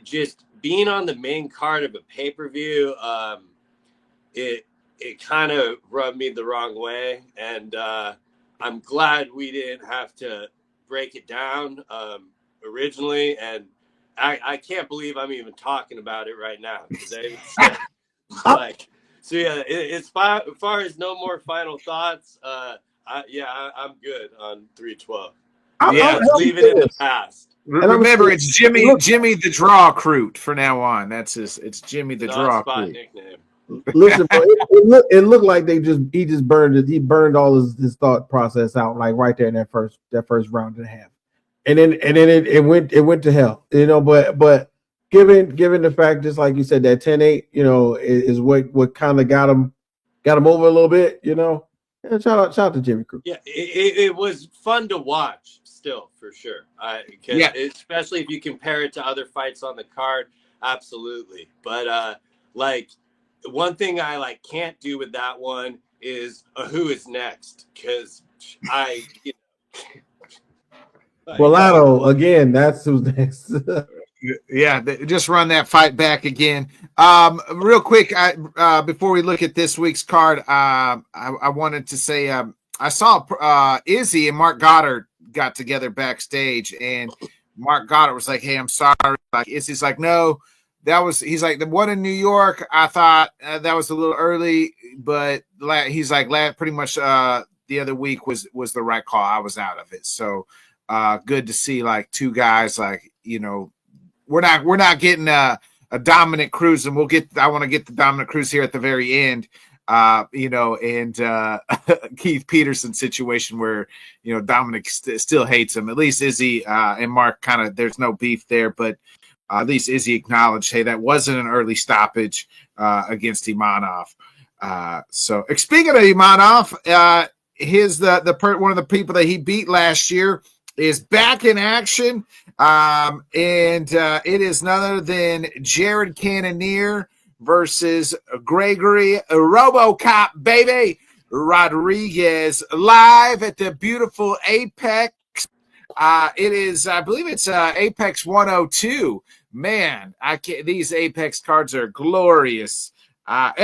just being on the main card of a pay-per-view, it kind of rubbed me the wrong way. And I'm glad we didn't have to break it down originally. And I can't believe I'm even talking about it right now. As far as no more final thoughts, I'm good on 312. Leave it in the past. Remember, it's Jimmy the Draw Crute for now on. It's Jimmy the Draw Crute. Nickname. Listen, bro, it looked like he just burned it. He burned all his thought process out, like right there in that first round and a half. And then it went to hell, but given the fact, just like you said, that 10-8, is what kind of got him over a little bit, And shout out to Jimmy Crute. Yeah, it was fun to watch still, for sure. Especially if you compare it to other fights on the card, absolutely. But one thing I can't do with that one is who is next, because Bellato, again, that's who's next. Yeah, just run that fight back again. Real quick, before we look at this week's card, I wanted to say I saw Izzy and Mark Goddard got together backstage, and Mark Goddard was like, "Hey, I'm sorry." Like Izzy's like, "No, he's like the one in New York. I thought that was a little early, but he's like, pretty much the other week was the right call. I was out of it, so good to see like 2 guys like We're not getting a Dominic Cruz, and I want to get the Dominic Cruz here at the very end, and Keith Peterson situation where Dominic still hates him. At least Izzy and Mark there's no beef there, but at least Izzy acknowledged, hey, that wasn't an early stoppage against Imanov. So speaking of Imanov, one of the people that he beat last year is back in action, and it is none other than Jared Cannonier versus Gregory RoboCop baby Rodriguez, live at the beautiful Apex. It is, I believe it's Apex 102. Man, these Apex cards are glorious. And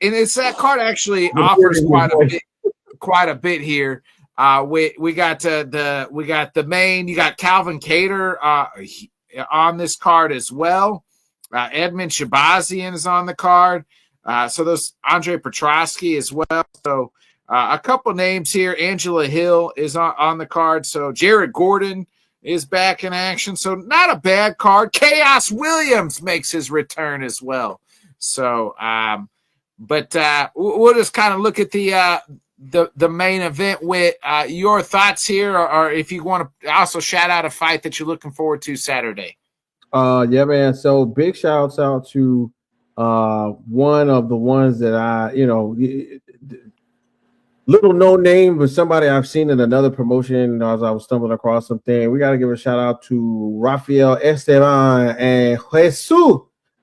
it's that card actually offers quite a bit here. We got the main. You got Calvin Cater on this card as well. Edmund Shabazian is on the card. So those Andre Petrosky as well. So a couple names here. Angela Hill is on the card. So Jared Gordon is back in action. So not a bad card. Chaos Williams makes his return as well. So, but we'll just kind of look at the main event with your thoughts here, or if you want to also shout out a fight that you're looking forward to Saturday. Yeah, man. So big shouts out to one of the ones that little no name, but somebody I've seen in another promotion as I was stumbling across something. We got to give a shout out to Rafael Esteban and Jesus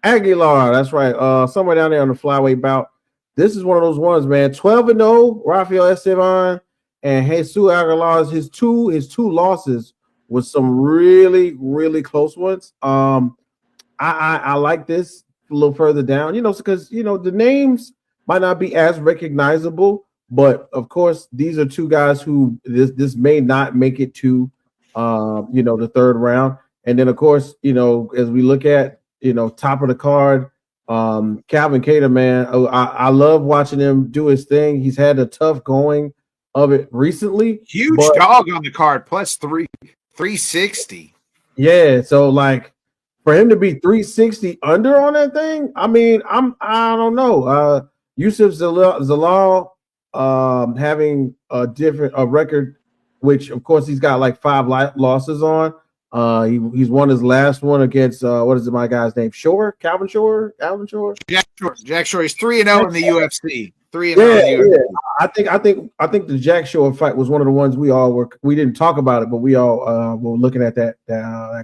Aguilar. That's right. Somewhere down there on the flyweight bout. This is one of those ones, man. 12-0, Rafael Esteban and Jesus Aguilar. His two losses was some really, really close ones. I like this a little further down, because the names might not be as recognizable, but of course these are two guys who this may not make it to the third round. And then of course, as we look at top of the card, Calvin Cater, man, I love watching him do his thing. He's had a tough going of it recently. Huge dog on the card, plus 360. Yeah, so like for him to be 360 under on that thing, I mean, I don't know. Yusuf Zalal having a record, which of course he's got like 5 losses on. He's won his last one against what is it, my guy's name? Calvin Shore. Jack Shore. He's 3-0 in the UFC. 3-0 in the UFC. Yeah. I think the Jack Shore fight was one of the ones we didn't talk about it, but we all were looking at that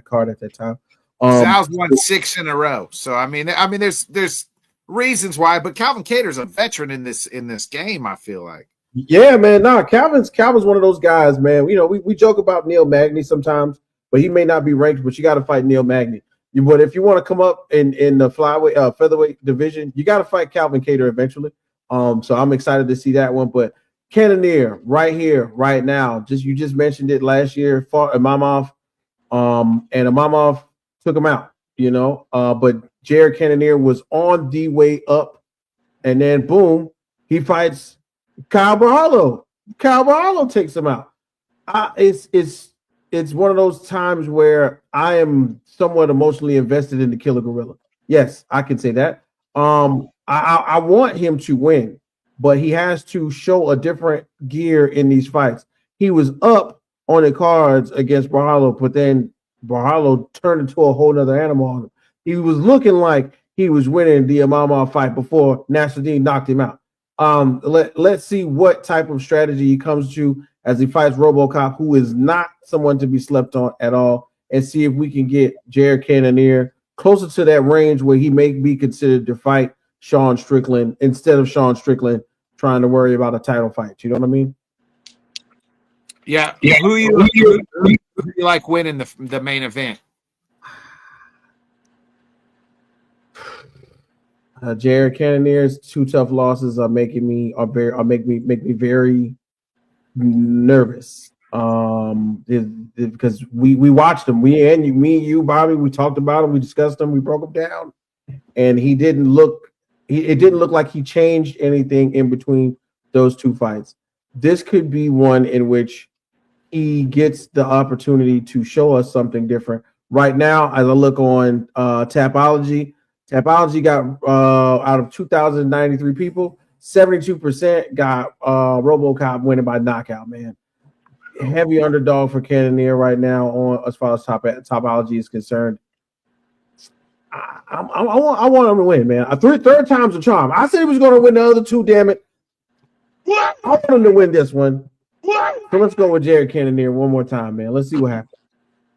card at that time. Sal's won 6 in a row. So I mean, there's reasons why, but Calvin Cater's a veteran in this game, I feel like. Yeah, man. Calvin's one of those guys, man. We joke about Neil Magny sometimes, but he may not be ranked, but you got to fight Neil Magny. But if you want to come up in the flyweight, featherweight division, you got to fight Calvin Cater eventually. So I'm excited to see that one. But Cannonier, right here, right now, you just mentioned it last year, fought Imamov, and Imamov took him out, but Jared Cannonier was on the way up, and then boom, he fights Kyle Berhallo. Kyle Berhallo takes him out. It's one of those times where I am somewhat emotionally invested in the Killer Gorilla. Yes, I can say that. I want him to win, but he has to show a different gear in these fights. He was up on the cards against Berhallo, but then Berhallo turned into a whole other animal on him. He was looking like he was winning the Imamov fight before Nasruddin knocked him out. Let's see what type of strategy he comes to as he fights RoboCop, who is not someone to be slept on at all, and see if we can get Jared Cannonier closer to that range where he may be considered to fight Sean Strickland instead of Sean Strickland trying to worry about a title fight. You know what I mean? Yeah. Who you like winning the main event? Jared Cannonier's 2 tough losses make me very nervous. Because we watched him. Me and you, Bobby, we talked about him, we discussed him, we broke him down, and it didn't look like he changed anything in between those 2 fights. This could be one in which he gets the opportunity to show us something different. Right now, as I look on Tapology got out of 2,093 people, 72% got RoboCop winning by knockout, man. Heavy underdog for Cannonier right now on as far as Topology is concerned. I want him to win, man. Third time's a charm. I said he was going to win the other two. Damn it! I want him to win this one. So let's go with Jared Cannonier one more time, man. Let's see what happens.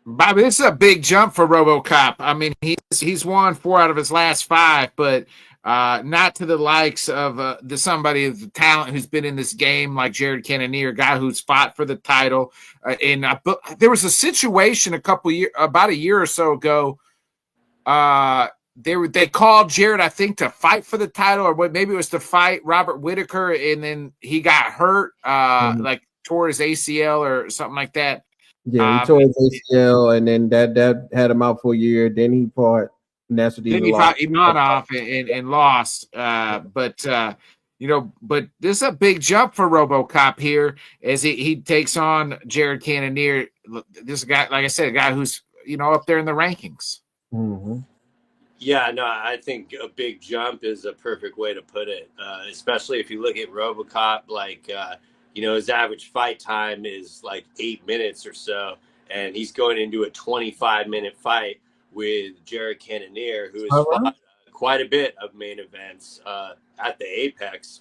Bobby, this is a big jump for RoboCop. I mean, he's won 4 out of his last 5, but not to the likes of somebody of the talent who's been in this game like Jared Cannonier, a guy who's fought for the title. There was a situation about a year or so ago. They called Jared, I think, to fight for the title, or maybe it was to fight Robert Whitaker, and then he got hurt, like tore his ACL or something like that. Yeah, he tore his ACL, and then that had him out for a year. Then he fought Nasser. Then he fought Imanov and lost. But this is a big jump for RoboCop here as he takes on Jared Cannonier. This guy, like I said, a guy who's up there in the rankings. Mm-hmm. Yeah, no, I think a big jump is a perfect way to put it, especially if you look at RoboCop, like, his average fight time is like 8 minutes or so, and he's going into a 25-minute fight with Jared Cannonier, who has fought quite a bit of main events at the Apex,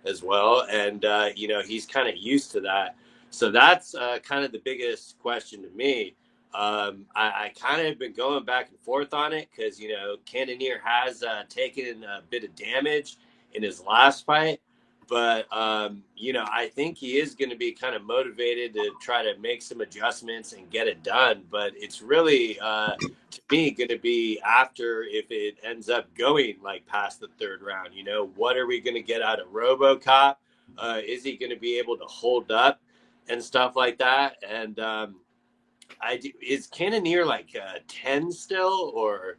as well. And, he's kind of used to that. So that's kind of the biggest question to me. I kind of been going back and forth on it because, Cannonier has taken a bit of damage in his last fight. But, I think he is going to be kind of motivated to try to make some adjustments and get it done. But it's really, to me, going to be after if it ends up going like past the 3rd round. What are we going to get out of RoboCop? Is he going to be able to hold up and stuff like that? And is Cannonier like 10 still, or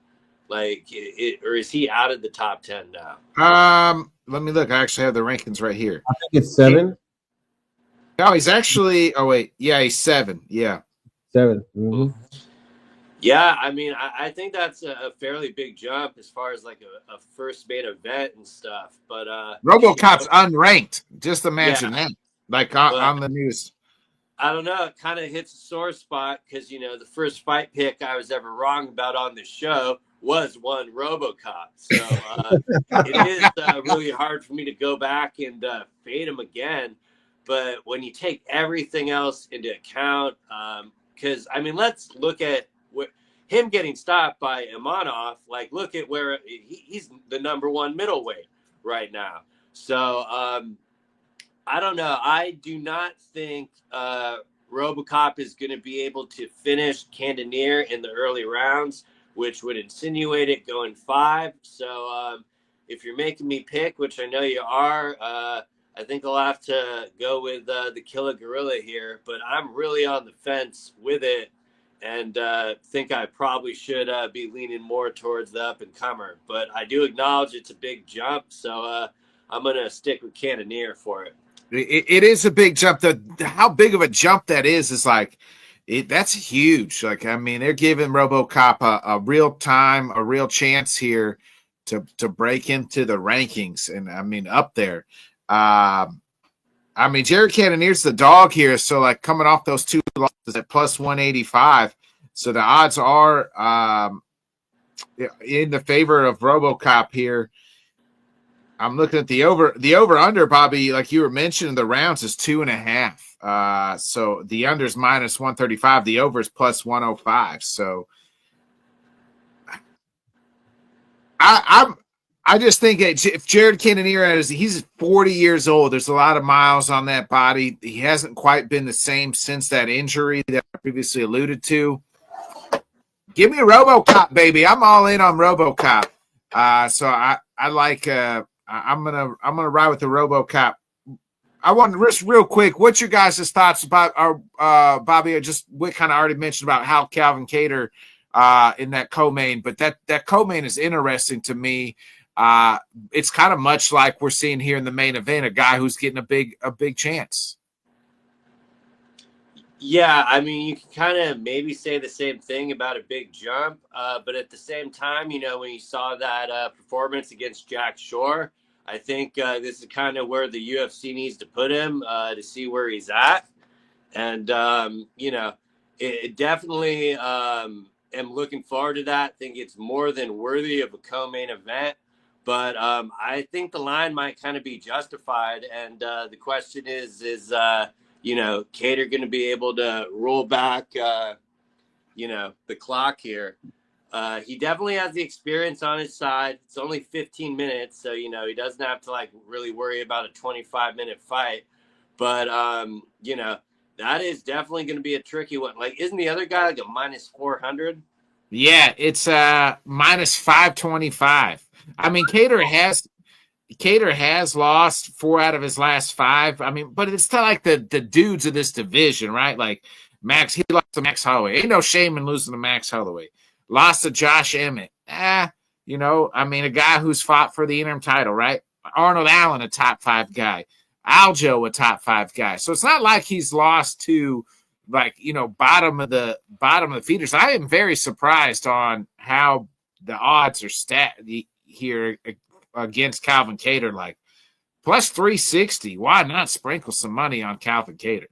or is he out of the top 10 now? Let me look. I actually have the rankings right here. I think it's 7. No, he's actually. Oh wait, yeah, he's 7. Yeah, 7. Mm-hmm. Yeah, I mean, I think that's a fairly big jump as far as like a first main event and stuff. But RoboCop's unranked. Just imagine that, like on the news. I don't know. It kind of hits a sore spot because, the first fight pick I was ever wrong about on the show was one RoboCop. So it is really hard for me to go back and fade him again. But when you take everything else into account, because, let's look at him getting stopped by Imanov. Like, look at where he's the number 1 middleweight right now. So, I don't know. I do not think RoboCop is going to be able to finish Cannonier in the early rounds, which would insinuate it going 5. So if you're making me pick, which I know you are, I think I'll have to go with the Killer Gorilla here. But I'm really on the fence with it, and think I probably should be leaning more towards the up-and-comer. But I do acknowledge it's a big jump, so I'm going to stick with Cannonier for it. It is a big jump. How big of a jump that is like, that's huge. Like, they're giving RoboCop a real chance here to break into the rankings and up there. Jared Cannonier's the dog here, so like coming off those 2 losses at plus 185, so the odds are in the favor of RoboCop here. I'm looking at the over under, Bobby, like you were mentioning, the rounds is 2.5. So the under is minus 135. The over is plus 105. So I just think if Jared Cannonier he's 40 years old, there's a lot of miles on that body. He hasn't quite been the same since that injury that I previously alluded to. Give me a RoboCop, baby. I'm all in on RoboCop. So I like. I'm gonna ride with the RoboCop. I want to risk real quick. What's your guys' thoughts about our Bobby? Just what kind of already mentioned about how Calvin Kattar in that co-main, but that co-main is interesting to me. It's kind of much like we're seeing here in the main event, a guy who's getting a big chance. Yeah, you can kind of maybe say the same thing about a big jump, but at the same time, when you saw that performance against Jack Shore, I think this is kind of where the UFC needs to put him to see where he's at. And, it definitely am looking forward to that. I think it's more than worthy of a co-main event. But I think the line might kind of be justified. And the question is Cater going to be able to roll back, the clock here? He definitely has the experience on his side. It's only 15 minutes, so he doesn't have to really worry about a 25-minute fight. But that is definitely going to be a tricky one. Isn't the other guy like a minus 400? Yeah, it's minus 525. I mean, Cater has lost 4 out of his last 5. I mean, but it's not like the dudes of this division, right? Like he lost to Max Holloway. Ain't no shame in losing to Max Holloway. Lost to Josh Emmett. I mean, a guy who's fought for the interim title, right? Arnold Allen, a top 5 guy. Aljo, a top 5 guy. So it's not like he's lost to bottom of the feeders. I am very surprised on how the odds are stat here against Calvin Cater, plus 360. Why not sprinkle some money on Calvin Cater?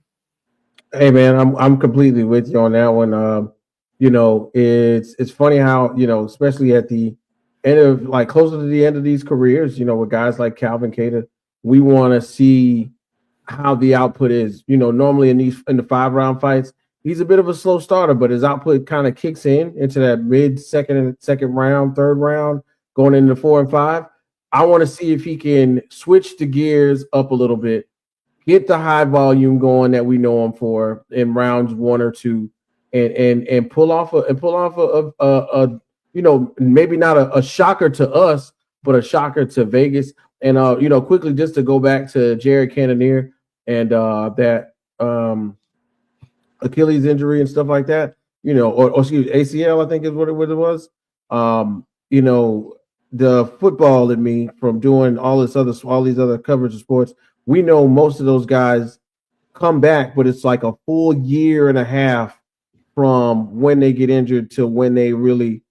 Hey man, I'm completely with you on that one. It's funny how, especially at the end of closer to the end of these careers, with guys like Calvin Cater, we want to see how the output is. Normally in the 5-round fights, he's a bit of a slow starter, but his output kind of kicks into that mid second round, third round, going into 4 and 5. I want to see if he can switch the gears up a little bit, get the high volume going that we know him for in rounds 1 or 2, and pull off a maybe not a shocker to us, but a shocker to Vegas. And quickly, just to go back to Jared Cannonier and that Achilles injury and stuff like that, or excuse me, ACL, I think is what it was. The football in me from doing all these other coverage of sports, we know most of those guys come back, but it's like a full year and a half from when they get injured to when they really,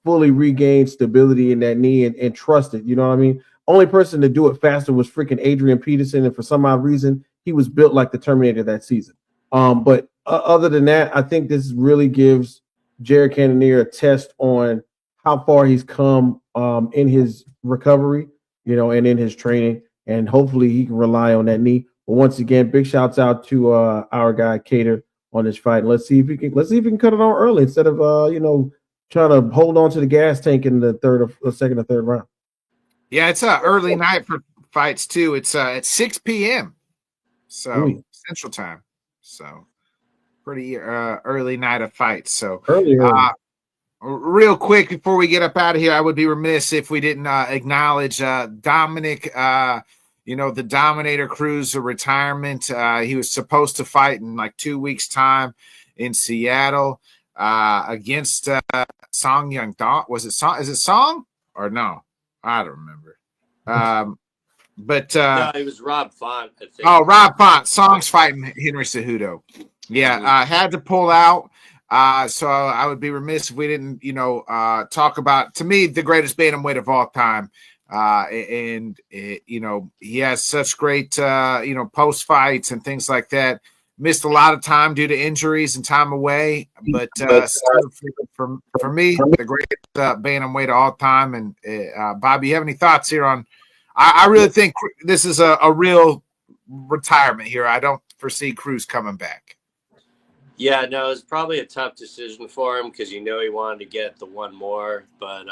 fully regain stability in that knee and trust it. You know what I mean? Only person to do it faster was freaking Adrian Peterson, and for some odd reason, he was built like the Terminator that season. But other than that, I think this really gives Jared Cannonier a test on how far he's come in his recovery, and in his training, and hopefully he can rely on that knee. But once again, big shouts out to our guy Cater on this fight. Let's see if he can cut it on early instead of trying to hold on to the gas tank in the second or third round. Yeah, it's a early night for fights too. It's at 6 p.m. So Central Time. So pretty early night of fights. So early. Real quick before we get up out of here, I would be remiss if we didn't acknowledge Dominic. The Dominator Cruz retirement. He was supposed to fight in 2 weeks' time in Seattle against Song Young Dong. Was it Song? Is it Song or no? I don't remember. No, it was Rob Font, I think. Oh, Rob Font. Song's fighting Henry Cejudo. Yeah, had to pull out. So I would be remiss if we didn't, talk about, to me, the greatest bantamweight of all time. He has such great, post fights and things like that. Missed a lot of time due to injuries and time away, but for me, the greatest bantamweight of all time. And Bobby, you have any thoughts here on? I really think this is a real retirement here. I don't foresee Cruz coming back. Yeah, no, it was probably a tough decision for him because he wanted to get the one more, but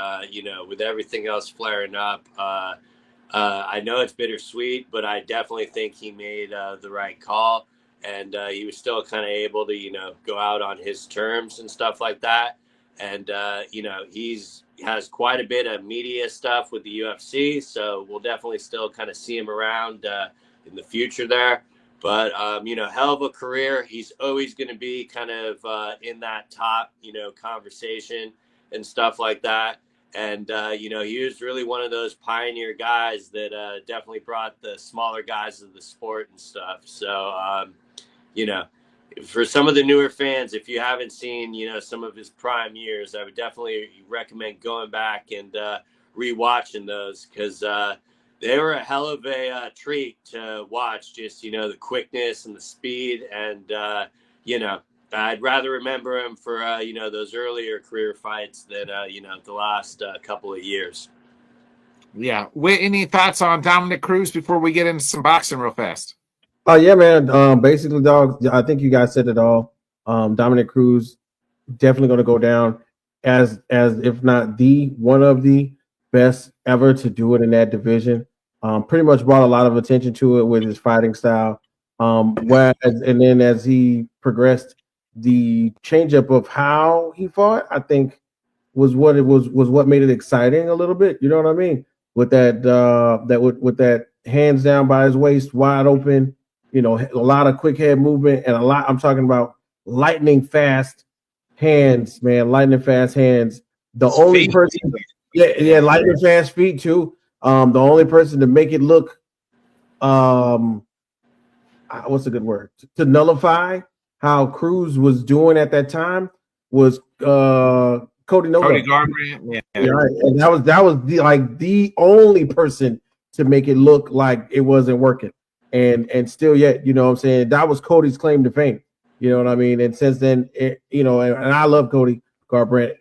with everything else flaring up, I know it's bittersweet, but I definitely think he made the right call, and he was still kind of able to go out on his terms and stuff like that, and he has quite a bit of media stuff with the UFC, so we'll definitely still kind of see him around in the future there. But, hell of a career. He's always going to be kind of in that top, conversation and stuff like that. And, he was really one of those pioneer guys that definitely brought the smaller guys of the sport and stuff. So, for some of the newer fans, if you haven't seen, some of his prime years, I would definitely recommend going back and rewatching those because they were a hell of a treat to watch. Just the quickness and the speed, and I'd rather remember him for those earlier career fights than the last couple of years. Yeah. Any thoughts on Dominic Cruz before we get into some boxing real fast? Oh yeah, man. Basically, dog. I think you guys said it all. Dominic Cruz definitely going to go down as if not the one of the best ever to do it in that division. Pretty much brought a lot of attention to it with his fighting style. And then as he progressed, the changeup of how he fought, I think, was what made it exciting a little bit. You know what I mean? With that with that hands down by his waist, wide open. A lot of quick head movement and I'm talking about lightning fast hands, man, lightning fast hands. The only person, lightning fast feet too. The only person to make it look, what's a good word? To nullify how Cruz was doing at that time was Cody Garbrandt. Yeah, right. And that was the only person to make it look like it wasn't working. And still yet, you know what I'm saying? That was Cody's claim to fame. You know what I mean? And since then, and I love Cody Garbrandt.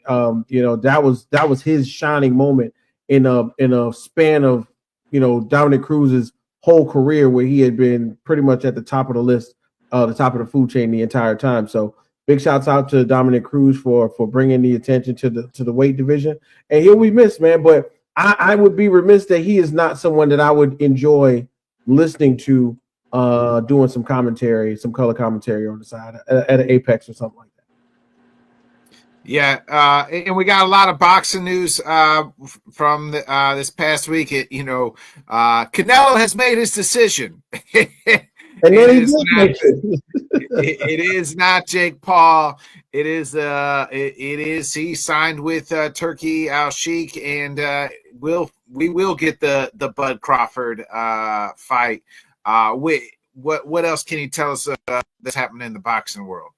That was his shining moment in a span of, Dominic Cruz's whole career, where he had been pretty much at the top of the list, the top of the food chain the entire time. So big shouts out to Dominic Cruz for bringing the attention to the weight division. And he'll be missed, man. But I would be remiss that he is not someone that I would enjoy listening to, doing some commentary, some color commentary on the side at an Apex or something like that. Yeah, and we got a lot of boxing news from this past week. Canelo has made his decision. And then it is not Jake Paul. It is he signed with Turki Al-Sheikh, and we will get the Bud Crawford fight. What else can you tell us that's happening in the boxing world?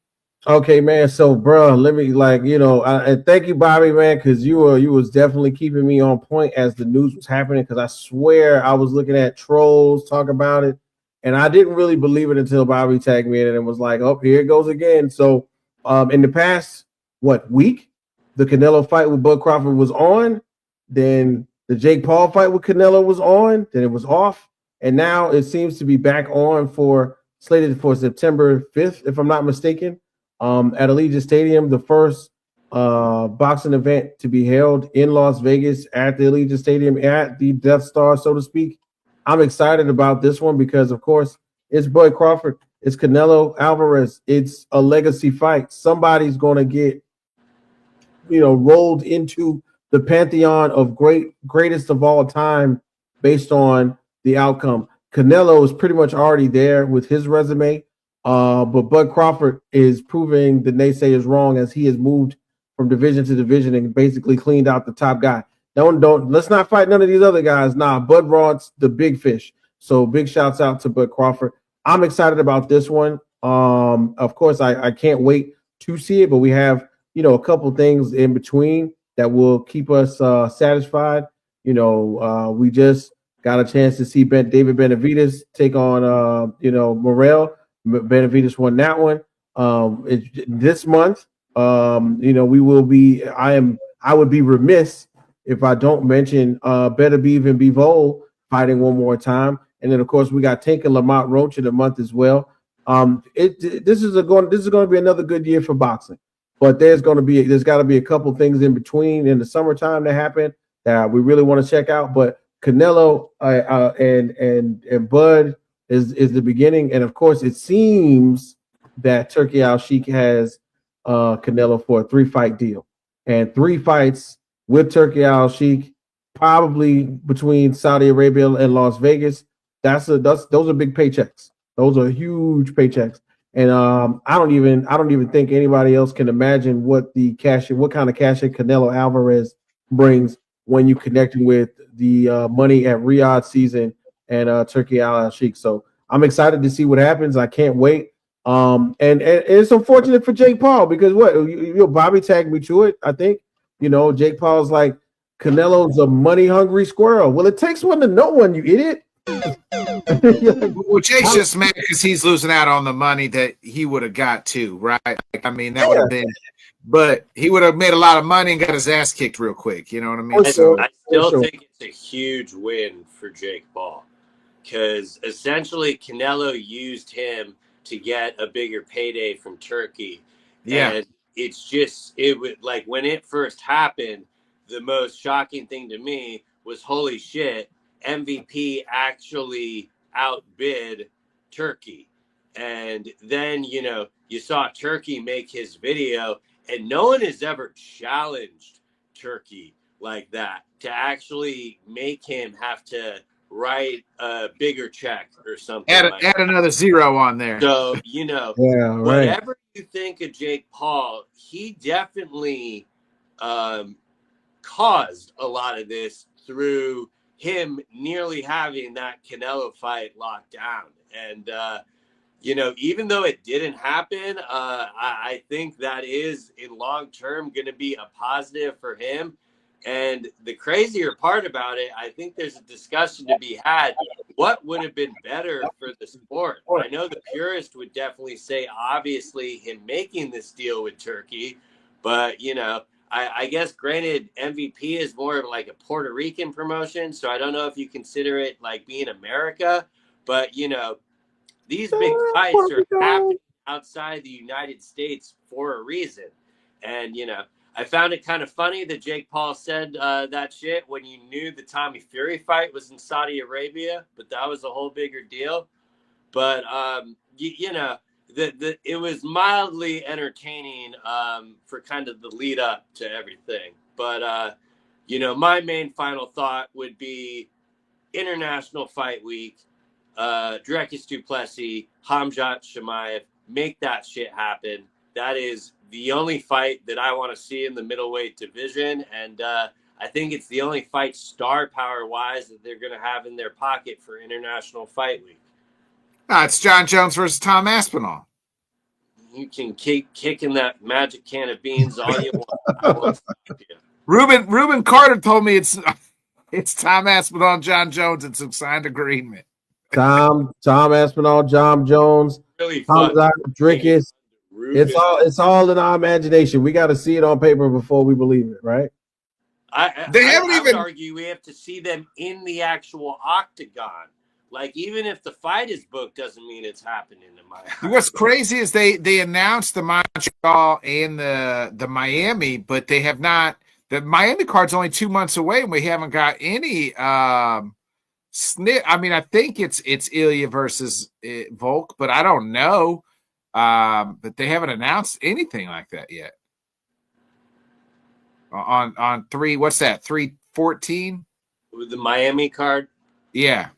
Okay, man. So, bro, let me and thank you, Bobby, man, because you was definitely keeping me on point as the news was happening. Because I swear I was looking at trolls talk about it, and I didn't really believe it until Bobby tagged me in it and was like, "Oh, here it goes again." So, in the past week, the Canelo fight with Bud Crawford was on. Then the Jake Paul fight with Canelo was on. Then it was off, and now it seems to be back on slated for September 5th, if I'm not mistaken. At Allegiant Stadium, the first boxing event to be held in Las Vegas at the Allegiant Stadium, at the Death Star, so to speak. I'm excited about this one because, of course, it's Bud Crawford, it's Canelo Alvarez, it's a legacy fight. Somebody's going to get, rolled into the pantheon of greatest of all time based on the outcome. Canelo is pretty much already there with his resume. But Bud Crawford is proving the naysayers wrong as he has moved from division to division and basically cleaned out the top guy. Let's not fight none of these other guys. Nah, Bud wants the big fish. So big shouts out to Bud Crawford. I'm excited about this one. Of course, I can't wait to see it, but we have, a couple things in between that will keep us satisfied. We just got a chance to see David Benavidez take on, Morrell. Benavidez won that one. This month, we will be. I would be remiss if I don't mention Beterbiev and Bivol fighting one more time, and then of course we got Tank and Lamont Roach in the month as well. This is going to be another good year for boxing, but there's got to be a couple things in between in the summertime that happen that we really want to check out. But Canelo and Bud is the beginning, and of course it seems that Turki Al-Sheikh has Canelo for a 3-fight deal, and 3 fights with Turki Al-Sheikh, probably between Saudi Arabia and Las Vegas. Those are big paychecks. Those are huge paychecks, and I don't even think anybody else can imagine what kind of cash in Canelo Alvarez brings when you connecting with the money at Riyadh season and Turki Al-Sheikh. So I'm excited to see what happens. I can't wait. And it's unfortunate for Jake Paul because Bobby tagged me to it. I think, Jake Paul's like, Canelo's a money hungry squirrel. Well, it takes one to know one, you idiot. Well, Jake's just mad because he's losing out on the money that he would have got too, right? Like, I mean, that would have been, but he would have made a lot of money and got his ass kicked real quick. You know what I mean? I still think it's a huge win for Jake Paul because essentially Canelo used him to get a bigger payday from Turkey. Yeah. And it's just, it would like when it first happened, the most shocking thing to me was, holy shit, MVP actually outbid Turkey. And then, you know, you saw Turkey make his video, and no one has ever challenged Turkey like that to actually make him have to write a bigger check or something. Add another zero on there. So, you know, whatever you think of Jake Paul, he definitely caused a lot of this through him nearly having that Canelo fight locked down. And, you know, even though it didn't happen, I think that is in long term going to be a positive for him. And the crazier part about it, I think there's a discussion to be had. What would have been better for the sport? I know the purist would definitely say, obviously, him making this deal with Turkey. But, you know, I guess, granted, MVP is more of like a Puerto Rican promotion. So I don't know if you consider it like being America. But, you know, these big fights are happening outside the United States for a reason. And, you know, I found it kind of funny that Jake Paul said that shit when you knew the Tommy Fury fight was in Saudi Arabia, but that was a whole bigger deal. But, you know, it was mildly entertaining for kind of the lead up to everything. But, you know, my main final thought would be International Fight Week, Dricus du Plessis, Khamzat Chimaev, make that shit happen. That is the only fight that I want to see in the middleweight division. And I think it's the only fight star power wise that they're going to have in their pocket for International Fight Week. It's John Jones versus Tom Aspinall. You can keep kicking that magic can of beans all you want. Ruben Carter told me it's Tom Aspinall and John Jones in some signed agreement. Tom Aspinall, John Jones, Really Dricus. It's all in our imagination. We got to see it on paper before we believe it, right? I would argue we have to see them in the actual octagon. Like, even if the fight is booked, doesn't mean it's happening in my eyes. What's crazy is they announced the Montreal and the Miami, but they have not. The Miami card's only 2 months away, and we haven't got any snip. I mean, I think it's Ilya versus Volk, but I don't know. But they haven't announced anything like that yet. On 314? With the Miami card? Yeah.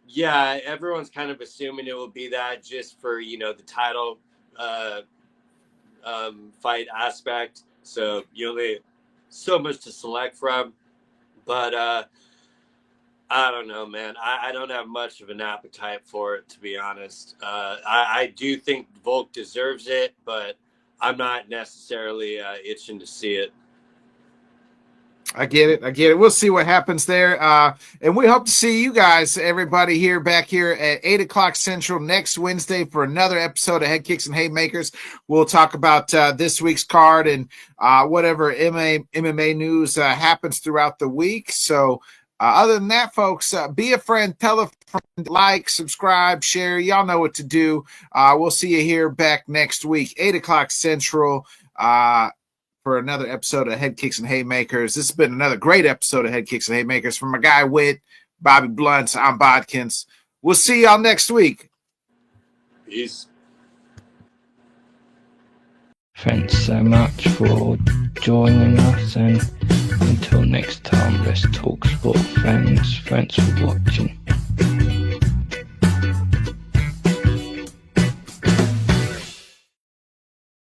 Yeah, everyone's kind of assuming it will be that just for, you know, the title fight aspect. So you only so much to select from. But I don't know, man. I don't have much of an appetite for it, to be honest. I do think Volk deserves it, but I'm not necessarily itching to see it. I get it. We'll see what happens there. And we hope to see you guys, everybody back here at 8 o'clock Central next Wednesday for another episode of Headkicks and Haymakers. We'll talk about this week's card and whatever MMA news happens throughout the week. So other than that, folks, be a friend, tell a friend, like, subscribe, share. Y'all know what to do. We'll see you here back next week, 8 o'clock Central. For another episode of Headkicks and Haymakers. This has been another great episode of Headkicks and Haymakers from my guy Witt, Bobby Blunt. I'm Bodkins. We'll see y'all next week. Peace. Thanks so much for joining us, and until next time, let's talk sport, friends. Thanks for watching.